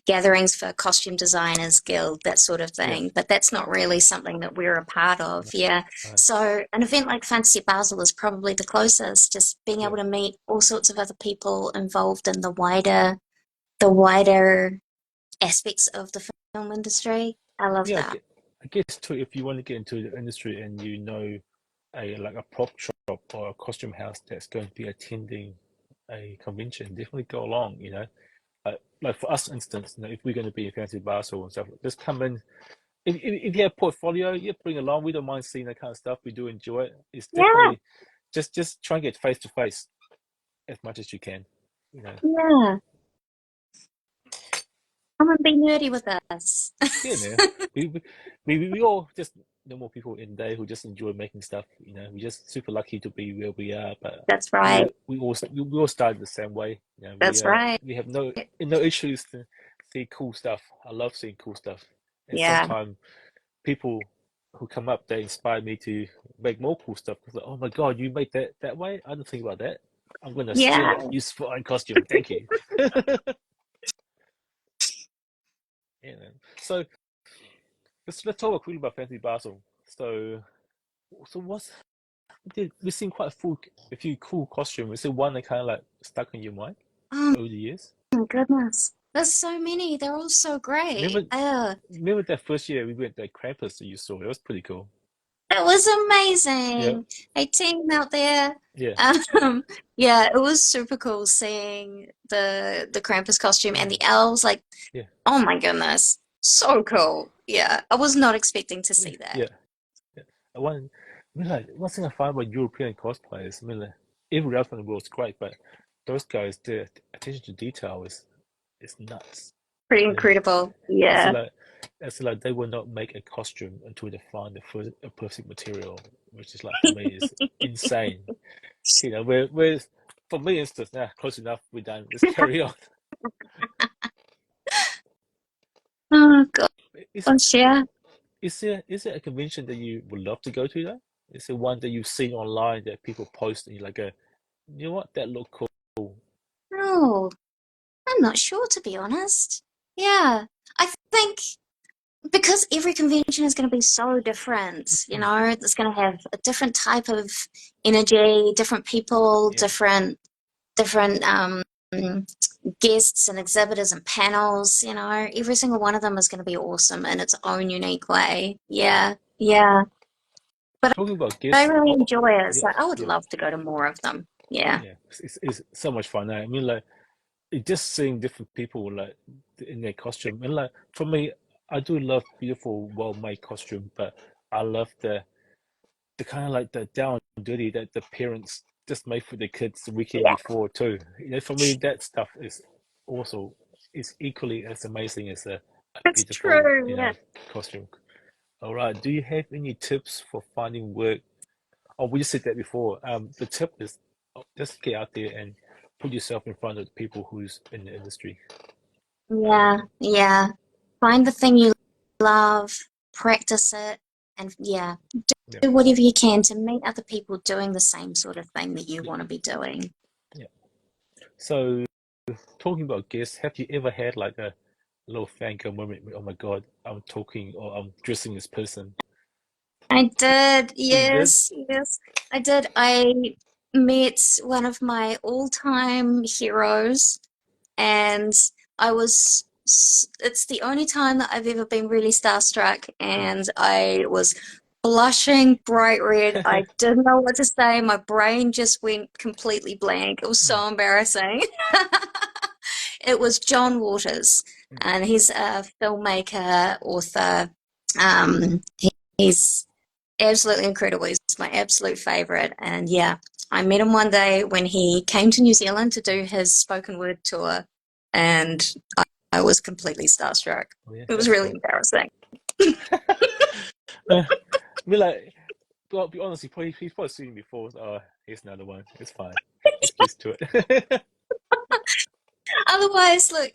B: gatherings for costume designers guild, that sort of
A: Yeah,
B: thing. But that's not really something that we're a part of. Yeah.
A: right.
B: So an event like Fantasy Basel is probably the closest, just being
A: Yeah,
B: able to meet all sorts of other people involved in the wider aspects of the film industry. I love
A: yeah.
B: that.
A: I guess too, if you want to get into the industry and you know a like a prop shop or a costume house that's going to be attending a convention, definitely go along. You know, like for us, instance, you know, if we're going to be a fancy Basel and stuff, just come in. If you have portfolio, you bring along. We don't mind seeing that kind of stuff. We do enjoy it. It's
B: Yeah,
A: definitely just try and get face to face as much as you can. You know,
B: yeah. Come and be nerdy with us.
A: yeah, man. We we, we all just normal people in there who just enjoy making stuff. You know, we're just super lucky to be where we are. But
B: That's right.
A: we all started the same way. You know,
B: That's right.
A: we have no issues to see cool stuff. I love seeing cool stuff, and
B: Yeah.
A: sometimes people who come up they inspire me to make more cool stuff. It's like, oh my god, you made that way? I didn't think about that. I'm gonna steal
B: Yeah.
A: it. Use for own costume. Thank you. Yeah, man. So let's talk quickly about Fantasy Basel. So what's we've seen quite a few cool costumes. Is there one that kind of like stuck in your mind
B: Oh
A: over the years?
B: my goodness. There's so many. They're all so great.
A: Remember, remember that first year we went to Krampus that you saw? It was pretty cool.
B: It was
A: Yeah,
B: amazing. Hey, team out there.
A: yeah,
B: Um, yeah, it was super cool seeing the Krampus costume and
A: mm,
B: the elves. Like,
A: yeah,
B: oh my goodness. So cool. Yeah, I was not expecting to
A: yeah,
B: see that.
A: yeah. Yeah. I mean, like, one thing I find about European cosplayers, I mean, like, everywhere else in the world is great, but those guys, their attention to detail is nuts.
B: Pretty
A: You know,
B: incredible.
A: it's
B: Yeah.
A: like they will not make a costume until they find a perfect material, which is like to me is insane. You know, whereas for me, instance, now close enough, we're done. Let's carry on.
B: Oh
A: Is
B: gosh, yeah.
A: is there a convention that you would love to go to though? Is there one that you've seen online that people post and you're like, you know what, that looked cool?
B: No. I'm not sure, to be honest. Yeah, I think because every convention is going to be so different,
A: Mm,
B: it's going to have a different type of energy, different people,
A: yeah,
B: different guests and exhibitors and panels. Every single one of them is going to be awesome in its own unique way. Yeah, yeah. But
A: talking about
B: I
A: guests.
B: really enjoy it,
A: Yeah,
B: so I would
A: yeah,
B: love to go to more of them. Yeah.
A: yeah. It's so much fun. I mean, like just seeing different people like in their costume, and like for me, I do love beautiful, well-made costume, but I love the kind of like the down and dirty that the parents just made for their kids the weekend
B: Yeah,
A: before too. For me, that stuff is also is equally as amazing as a
B: it's
A: beautiful,
B: true. Yeah.
A: costume. All right. Do you have any tips for finding work? Oh, we just said that before. The tip is just get out there and put yourself in front of the people who's in the industry.
B: Yeah, yeah. Find the thing you love, practice it, and yeah,
A: Yeah,
B: do whatever you can to meet other people doing the same sort of thing that you
A: yeah,
B: want to be doing.
A: yeah. So, talking about guests, have you ever had like a little fangirl moment? Oh my God, I'm talking or I'm dressing this person.
B: I did,
A: You did?
B: yes, yes, I did. I met one of my all-time heroes, and it's the only time that I've ever been really starstruck,
A: Mm.
B: and I was blushing bright red. I didn't know what to say. My brain just went completely blank. It was
A: Mm,
B: so embarrassing. It was John Waters,
A: mm.
B: and he's a filmmaker, author. He's absolutely incredible. He's my absolute favorite. And yeah, I met him one day when he came to New Zealand to do his spoken word tour, and I was completely starstruck.
A: Oh yeah,
B: It was
A: that's
B: really
A: cool.
B: embarrassing.
A: I mean, like, well, be honest, he's probably seen me before. Oh, here's another one. It's fine. He's used to it.
B: Otherwise, look,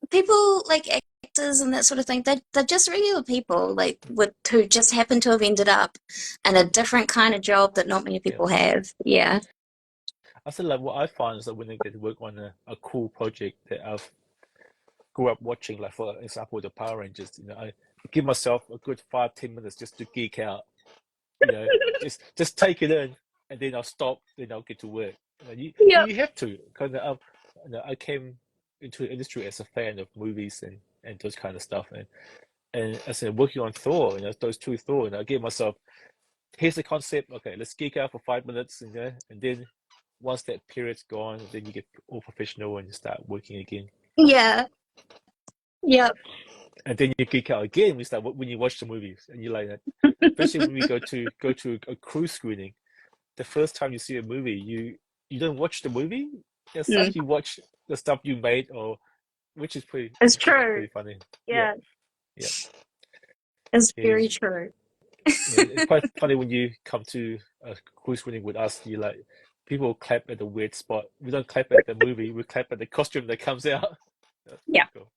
B: people like actors and that sort of thing, they're just regular people, like who just happen to have ended up in a different kind of job that not many
A: Yeah.
B: people have. Yeah.
A: I said like what I find is that when I get to work on a cool project that I've grew up watching, like for example the Power Rangers, I give myself a good 5-10 minutes just to geek out, you know, just take it in, and then I'll stop, then I'll get to work.
B: Yep.
A: You have to because I came into the industry as a fan of movies and those kind of stuff, and as I said working on Thor, those two Thor, and I gave myself here's the concept. Okay, let's geek out for 5 minutes, and then once that period's gone, then you get all professional and you start working again.
B: Yeah. Yep.
A: And then you geek out again when you watch the movies and you like that. Especially when we go to a cruise screening, the first time you see a movie, you don't watch the movie as
B: Mm,
A: such. You watch the stuff you made, or
B: it's
A: which is
B: true.
A: pretty funny. Yeah,
B: Yeah,
A: yeah,
B: it's
A: yeah.
B: very true.
A: Yeah, it's quite funny when you come to a cruise screening with us. You like people clap at the weird spot. We don't clap at the movie. We clap at the costume that comes out. That's
B: Yeah.
A: pretty cool.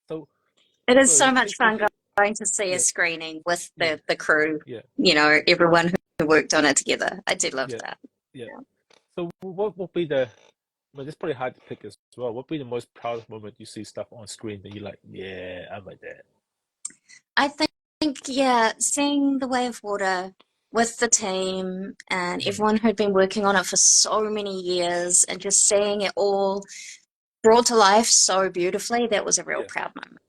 A: So,
B: It is
A: so
B: so much fun going to see a
A: yeah,
B: screening with
A: yeah,
B: the crew,
A: yeah,
B: everyone who worked on it together. I did love
A: yeah,
B: that.
A: yeah.
B: Yeah.
A: So, what would be the? Well, it's probably hard to pick as well. What would be the most proudest moment you see stuff on screen that you like? Yeah, I'm like that.
B: I think, yeah, seeing The Way of Water with the team and
A: Mm,
B: everyone who'd been working on it for so many years and just seeing it all brought to life so beautifully, that was a real
A: yeah.
B: proud moment.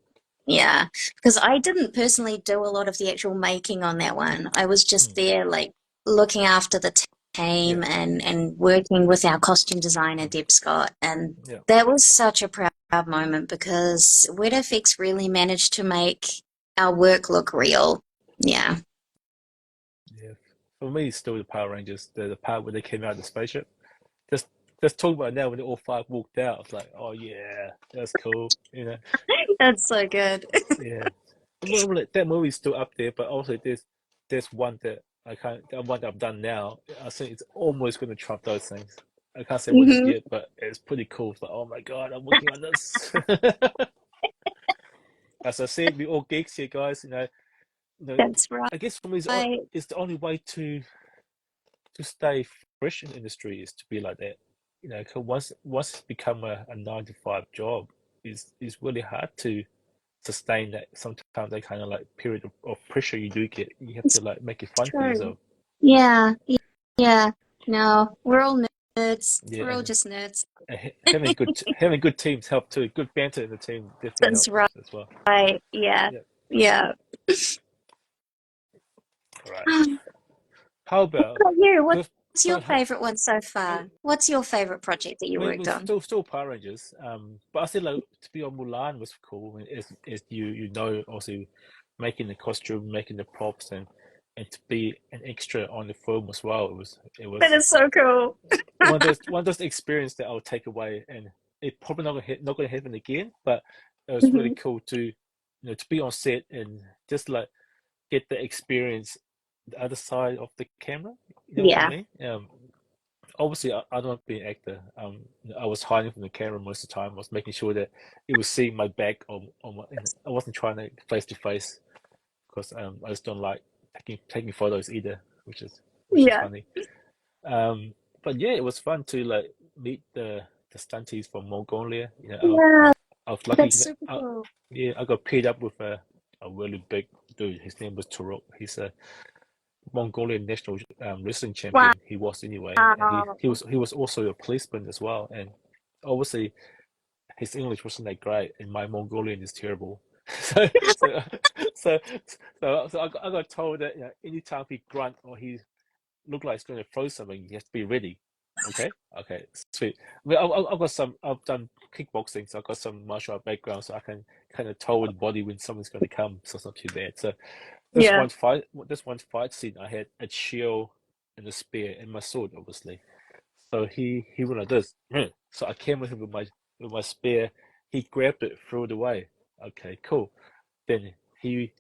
B: Yeah, because I didn't personally do a lot of the actual making on that one. I was just
A: Mm,
B: there, like looking after the
A: yeah.
B: team and working with our costume designer
A: Mm,
B: Deb Scott, and
A: yeah.
B: that was such a proud moment because WetFX really managed to make our work look real. Yeah.
A: Yeah. For me, it's still the Power Rangers. The part where they came out of the spaceship. Just just talk about it now when they all five walked out. I was like, oh yeah, that's cool.
B: That's so good.
A: Yeah. That movie's still up there, but also there's one that I can't the one that I've done now. I think it's almost going to trump those things. I can't say what it is
B: Hmm.
A: yet, but it's pretty cool. It's like, oh my god, I'm working on this. As I said, we all geeks here, guys. You know.
B: That's
A: I guess for me,
B: right.
A: it's the only way to stay fresh in the industry is to be like that. you know, 'cause once it's become a 9 to 5 job, is really hard to sustain that. Sometimes that kind of like period of pressure you do get. You have
B: It's
A: to like make it fun for
B: true.
A: yourself.
B: Yeah, yeah. No, we're all nerds.
A: Yeah,
B: We're all just nerds.
A: and having good teams help too. Good banter in the team definitely
B: That's
A: helps as well.
B: right. Yeah,
A: Yeah.
B: yeah.
A: All right. How about
B: What about you?
A: so
B: What's your
A: so
B: favorite one so
A: I
B: far? What's your favorite project that you
A: mean,
B: worked
A: we're
B: on?
A: still Power Rangers. But I still like to be on Mulan was cool. I mean, as you know, also making the costume, making the props, and to be an extra on the film as well. It was
B: That is so cool.
A: one of those experience that I'll take away, and it probably not gonna happen again. But it was really
B: Mhm.
A: cool to to be on set and just like get the experience the other side of the camera. You know what I
B: Yeah,
A: mean? Obviously, I don't want to be an actor. I was hiding from the camera most of the time. I was making sure that it was seeing my back on my. I wasn't trying to face because I just don't like taking photos either, which is
B: yeah,
A: funny. Um, but yeah, it was fun to like meet the stunties from Mongolia.
B: yeah.
A: I was lucky.
B: That's super cool.
A: Yeah, I got paired up with a really big dude. His name was Turok. He's a Mongolian national wrestling
B: Wow.
A: champion. He was anyway, and he was also a policeman as well. And obviously, his English wasn't that great, and my Mongolian is terrible. So so so I got told that anytime he grunt or he look like he's going to throw something, you have to be ready. Okay, okay, sweet. I mean, I've done kickboxing, so I've got some martial art background, so I can kind of tell with the body when someone's going to come, so it's not too bad. So
B: Yeah.
A: this one fight scene, I had a shield and a spear and my sword, obviously. So he went like this. So I came with him with my spear. He grabbed it, threw it away. Okay, cool. Then he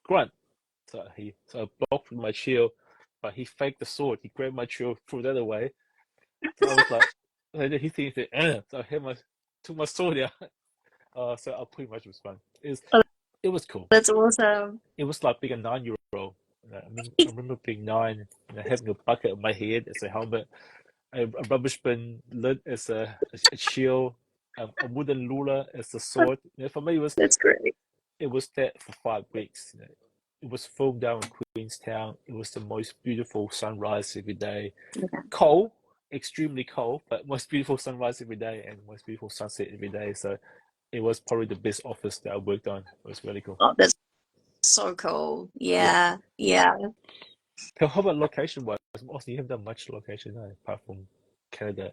A: grunt. So I blocked with my shield, but he faked the sword. He grabbed my shield, threw that away. So I was like, and then he thinks that, so I had my took my sword out. So I pretty much was fun.
B: Oh,
A: It was cool.
B: that's awesome.
A: It was like being a 9-year old. I remember being nine, having a bucket on my head as a helmet, a rubbish bin lid as a shield, a wooden ruler as a sword. For me,
B: That's great.
A: it was that for 5 weeks. It was filmed down in Queenstown. It was the most beautiful sunrise every day.
B: Yeah.
A: Cold, extremely cold, but most beautiful sunrise every day and most beautiful sunset every day. So it was probably the best office that I worked on. It was really cool.
B: Oh, that's so cool.
A: Yeah.
B: Yeah, yeah,
A: So how about location wise? Also, you haven't done much location apart from Canada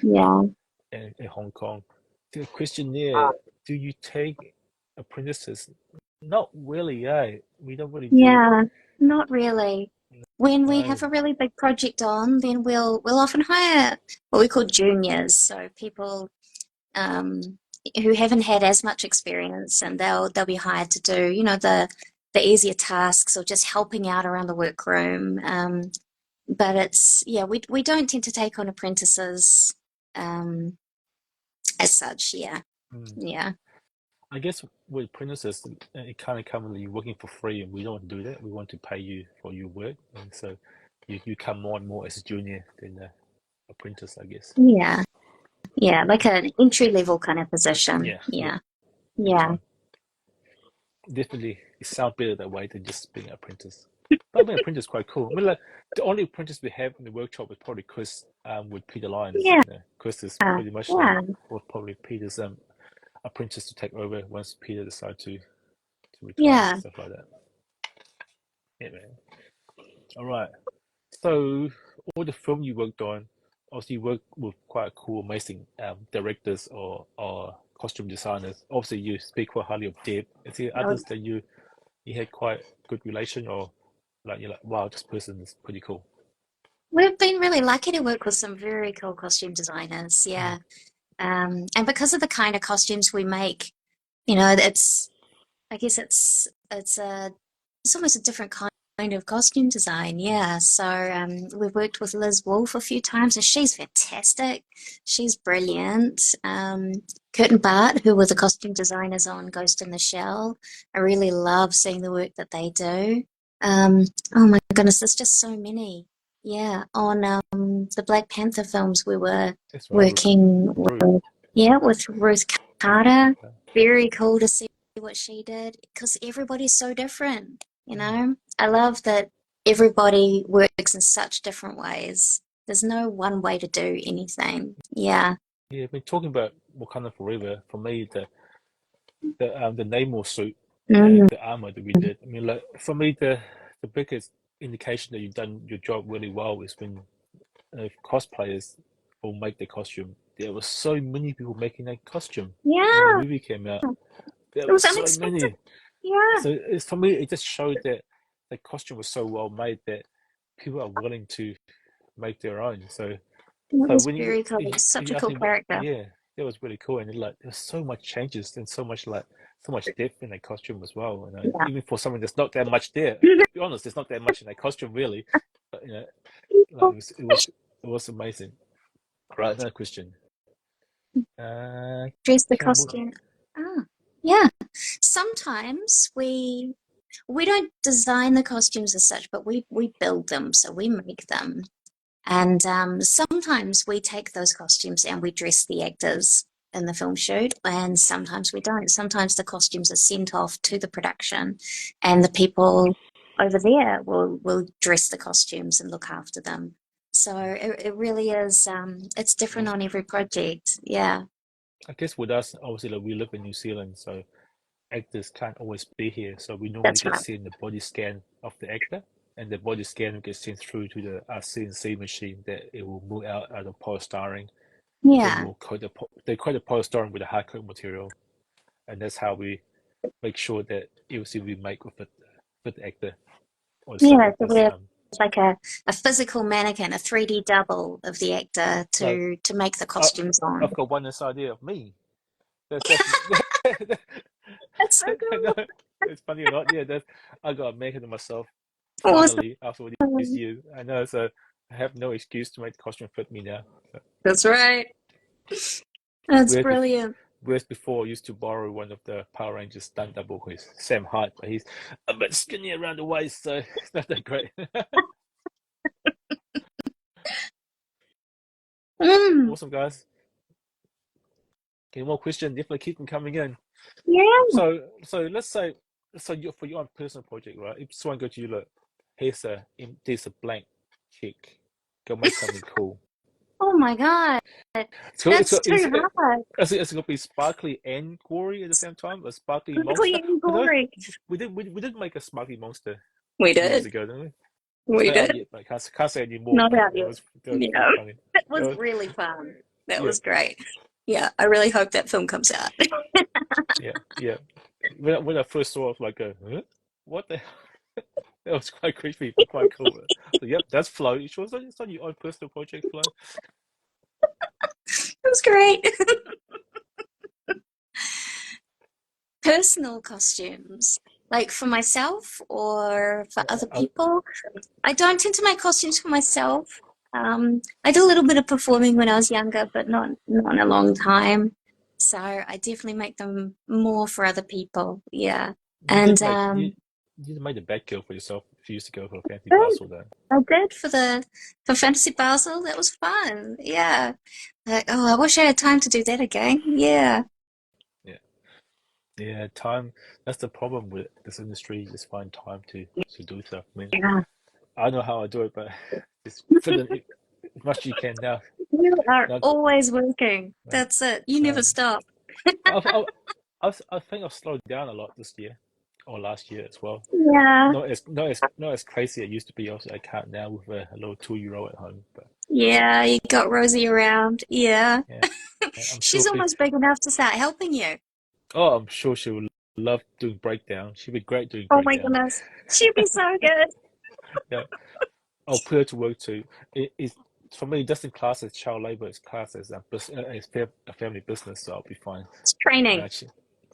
B: yeah.
A: and Hong Kong. The questionnaire, do you take apprentices? Not really, eh? We don't really do.
B: Yeah, not really. When we
A: No.
B: have a really big project on, then we'll often hire what we call juniors, so people um, who haven't had as much experience, and they'll be hired to do, the easier tasks or just helping out around the workroom. But it's yeah, we don't tend to take on apprentices um, as such. Yeah,
A: Hmm.
B: yeah,
A: I guess with apprentices, it kind of comes with you working for free, and we don't do that. We want to pay you for your work, and so you come more and more as a junior than a apprentice, I guess.
B: yeah, yeah, like an entry level kind of position.
A: Yeah, yeah,
B: Yeah,
A: big
B: yeah,
A: time. Definitely, it sounds better that way than just being an apprentice. But being an apprentice is quite cool. I mean, like the only apprentice we have in the workshop is probably Chris, with Peter Lyons.
B: yeah,
A: Chris is pretty much
B: yeah,
A: was probably Peter's apprentice to take over once Peter decided to retire and
B: yeah.
A: stuff like that. Yeah, man. All right. So all the film you worked on, obviously you worked with quite cool, amazing directors or costume designers. Obviously you speak quite highly of Deb. Is there
B: No,
A: others that you had quite good relation or like you're like, wow, this person is pretty cool.
B: we've been really lucky to work with some very cool costume designers.
A: Mm,
B: Yeah, and because of the kind of costumes we make, it's I guess it's almost a different kind of costume design.
A: mm,
B: Yeah. So we've worked with Liz Wolfe a few times, and she's fantastic. She's brilliant. Kurt and Bart, who were the costume designers on Ghost in the Shell, I really love seeing the work that they do. Um, oh my goodness, there's just so many. Yeah, on the Black Panther films, we were
A: That's right,
B: working
A: Ruth.
B: with, yeah, with Ruth Carter.
A: Yeah.
B: Very cool to see what she did because everybody's so different, you
A: Mm.
B: know? I love that everybody works in such different ways. There's no one way to do anything. Yeah.
A: Yeah, I mean, talking about Wakanda Forever, for me, the Namor suit
B: Mm,
A: and the armor that we did. I mean, like for me, the biggest indication that you've done your job really well is when cosplayers will make the costume. There were so many people making that costume when the
B: yeah,
A: movie came out. There
B: it
A: were
B: was
A: so
B: unexpected.
A: many.
B: Yeah,
A: So it's for me, it just showed that the costume was so well made that people are willing to make their own.
B: it
A: So
B: was
A: when
B: very cool. It was such
A: you
B: a
A: ask
B: cool
A: me, what,
B: character.
A: yeah, that was really cool, and like there's so much changes and so much depth in that costume as well. You know,
B: Yeah.
A: even for something that's not that much there. To be honest, there's not that much in that costume really, but you know, like it was amazing. Right, another question. Uh,
B: Dress the
A: can we,
B: costume. Ah, yeah. Sometimes we don't design the costumes as such, but we build them, so we make them. And sometimes we take those costumes and we dress the actors in the film shoot, and sometimes we don't. Sometimes the costumes are sent off to the production, and the people over there will dress the costumes and look after them. So it really is, it's different on every project. Yeah,
A: I guess with us, obviously, like we live in New Zealand, so actors can't always be here. So we normally
B: that's
A: get
B: right.
A: sent the body scan of the actor, and the body scan will get sent through to the CNC machine that it will move out of polystyrene, and then
B: Yeah.
A: we'll they coat the polystyrene with a hard coat material, and that's how we make sure that everything we make with the actor or some
B: Yeah, so
A: actors.
B: we're like a physical mannequin, a 3D double of the actor
A: No,
B: to make the
A: I,
B: costumes
A: I've
B: on.
A: got one this idea of me. That's
B: That's so
A: I know
B: cool.
A: it's funny or not. Yeah, that I got make it myself
B: Awesome.
A: finally after all these years. I know, so I have no excuse to make the costume fit me now. So,
B: That's right. That's
A: whereas, bef-
B: brilliant.
A: whereas before I used to borrow one of the Power Rangers stunt double who is same height, but he's a bit skinny around the waist, so it's not that great.
B: Mm,
A: Awesome, guys. Any more questions? Definitely keep them coming in.
B: yeah.
A: So let's say, for your own personal project, right? If someone go to you, look, there's a blank check. Go make something cool.
B: Oh my God.
A: So
B: That's too hard.
A: it's gonna be sparkly and gory at the same time. A sparkly monster.
B: Quickly and
A: I know
B: gory.
A: we did make a sparkly monster
B: We
A: years
B: did.
A: ago, didn't we? It's
B: We
A: not out
B: did.
A: yet, but I can't say anymore.
B: Not
A: But
B: out yet.
A: that was pretty
B: Yeah.
A: funny.
B: That
A: That
B: was
A: was,
B: really fun. That
A: yeah,
B: was great. Yeah, I really hope that film comes out.
A: yeah. When I first saw it, I was like, huh? What the? That was quite creepy, but quite cool. So, yep, that's Flo. You sure it's not your own personal project, Flo?
B: It was great. Personal costumes, like for myself or for other
A: I,
B: people. I don't tend to make costumes for myself. I did a little bit of performing when I was younger, but not in a long time. So I definitely make them more for other people. Yeah,
A: you did
B: and
A: make you did make the Batgirl for yourself if you used to go for a fancy
B: good.
A: basel, though.
B: I did for Fantasy Basel. That was fun. Yeah. Like, oh, I wish I had time to do that again. Yeah.
A: Yeah. Yeah, time. That's the problem with this industry. You just find time to do stuff. I mean,
B: Yeah.
A: I know how I do it, but just fit in as much as you can now.
B: You are
A: Now,
B: always working.
A: uh,
B: That's it. You never
A: um,
B: stop.
A: I think I've slowed down a lot this year or last year as well.
B: Yeah.
A: Not as crazy as I used to be. Also, I can't now with a little 2-year-old at home. But
B: Yeah, you got Rosie around. Yeah.
A: yeah, yeah, I'm sure.
B: She's almost big enough to start helping you.
A: Oh, I'm sure she will love doing breakdown. She'll be great doing
B: Oh my
A: breakdown.
B: goodness. She'd be so good.
A: Yeah, I'll put her to work too. It's for me, it doesn't class as child labor. It's classed as a family business, so I'll be fine.
B: It's training.
A: She,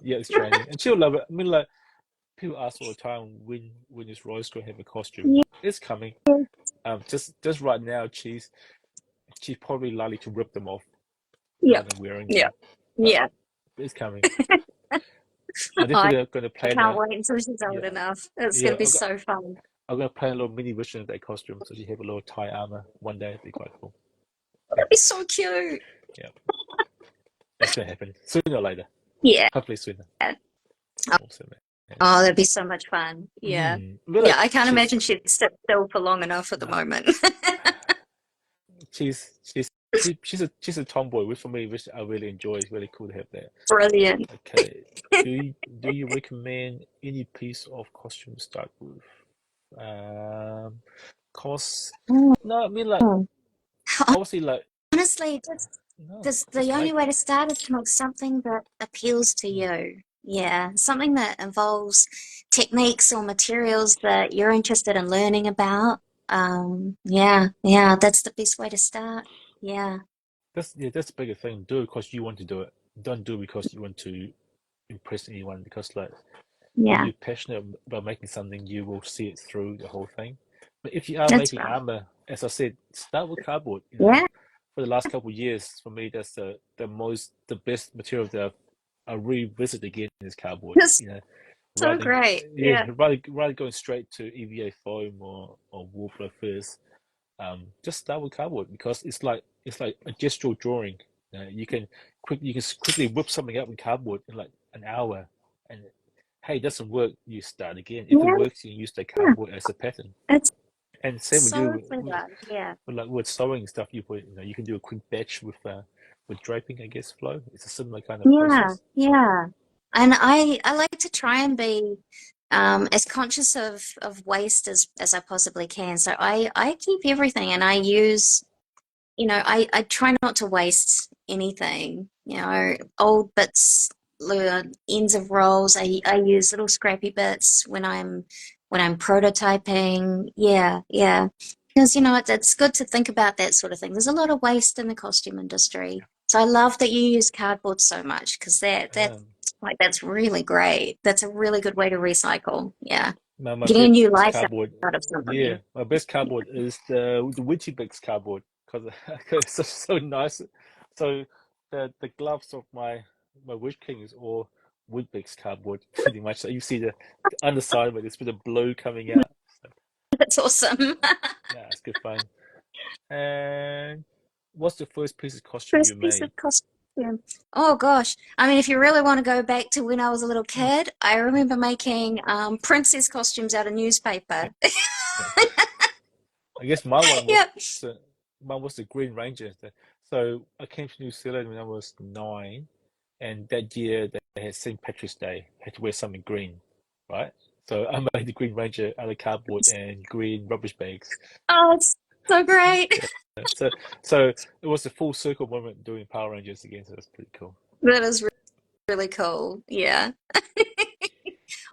A: yeah, it's training, and she'll love it. I mean, like people ask all the time, when is Rose going to have a costume?
B: Yeah.
A: It's coming. Just right now, she's probably likely to rip them off rather
B: Yep.
A: than wearing
B: Yeah.
A: them, but
B: Yeah.
A: it's coming. I'm
B: I
A: definitely going to plan
B: can't
A: a
B: wait until she's old
A: yeah
B: enough. It's going
A: yeah.
B: to be so fun.
A: I'm gonna play a little mini version of that costume, so she have a little tie armor one day. It'd be quite cool. Yeah,
B: That'd be so cute.
A: yeah, that's gonna happen sooner or later.
B: Yeah.
A: Hopefully sooner.
B: Oh,
A: Awesome, man.
B: oh, that'd be so much fun. Yeah.
A: Really,
B: Yeah, I can't
A: she's
B: imagine she'd sit still for long enough at the
A: no,
B: moment.
A: she's a tomboy, which for me, which I really enjoy. It's really cool to have that.
B: Brilliant.
A: Okay, do you recommend any piece of costume to start with? Cause
B: Mm.
A: no, I mean like obviously like
B: Honestly,
A: no,
B: this
A: just
B: the only
A: make
B: way to start is to make something that appeals to
A: mm,
B: you. Yeah, something that involves techniques or materials that you're interested in learning about. Yeah, yeah, that's the best way to start. Yeah,
A: that's the bigger thing. Do it because you want to do it. Don't do it because you want to impress anyone. Because like when
B: yeah,
A: you're passionate about making something, you will see it through the whole thing. But if you are
B: that's
A: making
B: right.
A: armor, as I said, start with cardboard. You know,
B: Yeah,
A: for the last couple of years, for me, that's the best material that I revisit again is cardboard.
B: that's
A: You know,
B: so
A: rather
B: great.
A: yeah,
B: Yeah,
A: rather going straight to EVA foam or Warbler first. Just start with cardboard because it's like a gestural drawing. You can quickly whip something up in cardboard in like an hour, and hey, it doesn't work, you start again. If it
B: yeah,
A: works, you use the cardboard as a pattern.
B: it's
A: And same with you
B: so clever. Yeah.
A: like with sewing stuff. You can do a quick batch with draping, I guess. Flow. It's a similar kind of
B: Yeah,
A: process.
B: yeah. And I like to try and be as conscious of waste as I possibly can. So I keep everything and I use, I try not to waste anything. Old bits, ends of rolls. I use little scrappy bits when I'm prototyping. Yeah, yeah. Because it's good to think about that sort of thing. There's a lot of waste in the costume industry. So I love that you use cardboard so much because
A: Um,
B: that's really great. That's a really good way to recycle. Yeah.
A: my
B: Getting a
A: best
B: new life
A: cardboard,
B: out of
A: yeah,
B: something.
A: my best cardboard is the Weetabix cardboard because it's so nice. So the gloves of my Witch King is all Weetabix cardboard pretty much. So you see the underside of it, it's a bit of blue coming out. So,
B: That's awesome.
A: yeah, it's good fun. And what's the first piece of costume you
B: First piece
A: made?
B: of costume. Oh gosh. I mean, if you really want to go back to when I was a little
A: Hmm,
B: kid, I remember making princess costumes out of newspaper.
A: yeah. I guess my one was
B: Yep.
A: the mine was the Green Ranger. So I came to New Zealand when I was 9, and that year they had St. Patrick's Day. Had to wear something green, right? So I made the Green Ranger out of cardboard and green rubbish bags.
B: Oh, it's so great.
A: So so it was a full circle moment doing Power Rangers again. So that's pretty cool.
B: That is really cool. Yeah.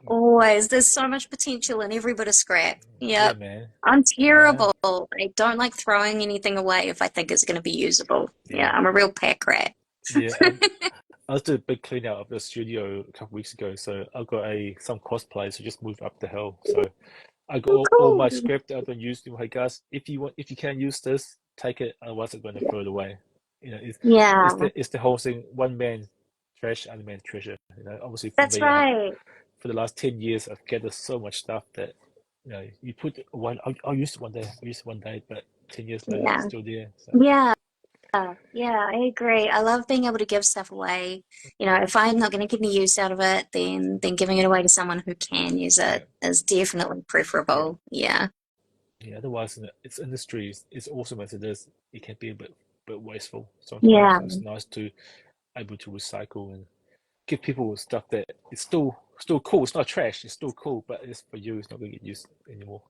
B: Always. There's so much potential in every bit of scrap.
A: Yeah,
B: Yep.
A: man.
B: I'm
A: Uh,
B: terrible. I don't like throwing anything away if I think it's going to be usable. Yeah,
A: yeah,
B: I'm a real pack rat.
A: yeah. I was doing a big clean out of the studio a couple weeks ago, so I got some cosplay, so just moved up the hill. So I got
B: Oh,
A: all my
B: cool.
A: script out and used them. Hey guys, if you can use this, take it. Otherwise, I'm going to throw it away. You know,
B: Yeah,
A: it's the whole thing. One man trash, other man treasure. You know, obviously for
B: that's
A: me,
B: right.
A: for the last 10 years, I've gathered so much stuff that you put one. I'll use it one day. I'll use it one day, but 10 years later, it's
B: Yeah.
A: still there. So
B: Yeah. Yeah, I agree. I love being able to give stuff away. If I'm not going to get any use out of it, then giving it away to someone who can use
A: yeah,
B: it is definitely
A: yeah,
B: preferable. Yeah.
A: yeah. Otherwise, its industry is awesome as it is. It can be a bit wasteful sometimes.
B: Yeah.
A: So it's nice to able to recycle and give people stuff that it's still cool. It's not trash. It's still cool, but it's for you. It's not going to get used anymore.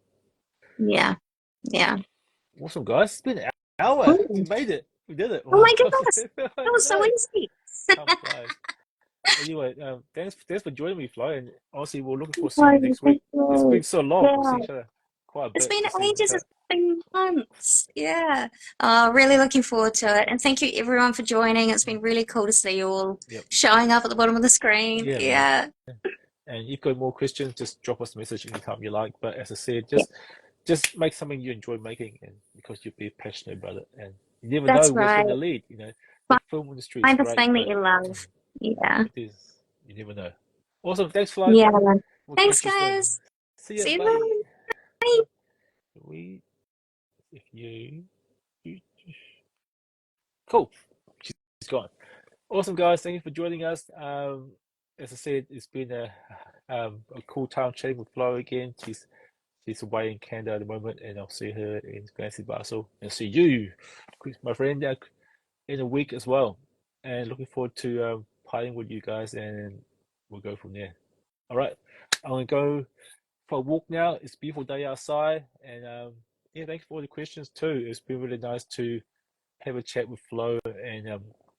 B: Yeah. Yeah.
A: Awesome, guys! It's been an hour. We
B: Ooh.
A: made it. We did it.
B: Oh
A: Wow!
B: my goodness.
A: I
B: That was so
A: know.
B: easy.
A: Time flies. Anyway, thanks for joining me, Flo. And honestly, we're looking forward to seeing you
B: Oh,
A: next
B: thank
A: week. It's been
B: you.
A: so long. We see
B: Yeah.
A: each other quite a
B: It's
A: bit
B: been
A: to see each
B: ages.
A: other.
B: It's been months. Yeah. Really looking forward to it. And thank you everyone for joining. It's been really cool to see you all
A: Yep.
B: showing up at the bottom of the screen.
A: Yeah, man.
B: Yeah.
A: And if you've got more questions, just drop us a message anytime you like. But as I said,
B: Yeah.
A: just make something you enjoy making, and because you'll be passionate about it, and you never know
B: That's
A: where's going
B: right.
A: to lead. You know, the film industry is
B: Find the
A: great,
B: thing that
A: but
B: you love. Yeah.
A: it is you never know. Awesome, thanks, Flo.
B: Yeah.
A: We'll
B: Thanks,
A: catch you soon.
B: guys.
A: See ya,
B: See you
A: bye.
B: later.
A: We, if you, cool. She's gone. Awesome, guys. Thank you for joining us. As I said, it's been a cool time chatting with Flo again. She's away in Canada at the moment, and I'll see her in Glasgow, Basel, and see you, my friend, in a week as well. And looking forward to partying with you guys, and we'll go from there. All right, I'm gonna go for a walk now. It's a beautiful day outside, and yeah, thanks for all the questions too. It's been really nice to have a chat with Flo and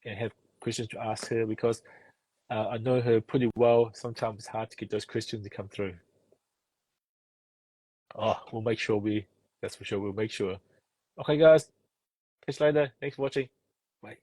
A: have questions to ask her because I know her pretty well. Sometimes it's hard to get those questions to come through. Oh, we'll make sure that's for sure. We'll make sure. Okay, guys, catch you later. Thanks for watching. Bye.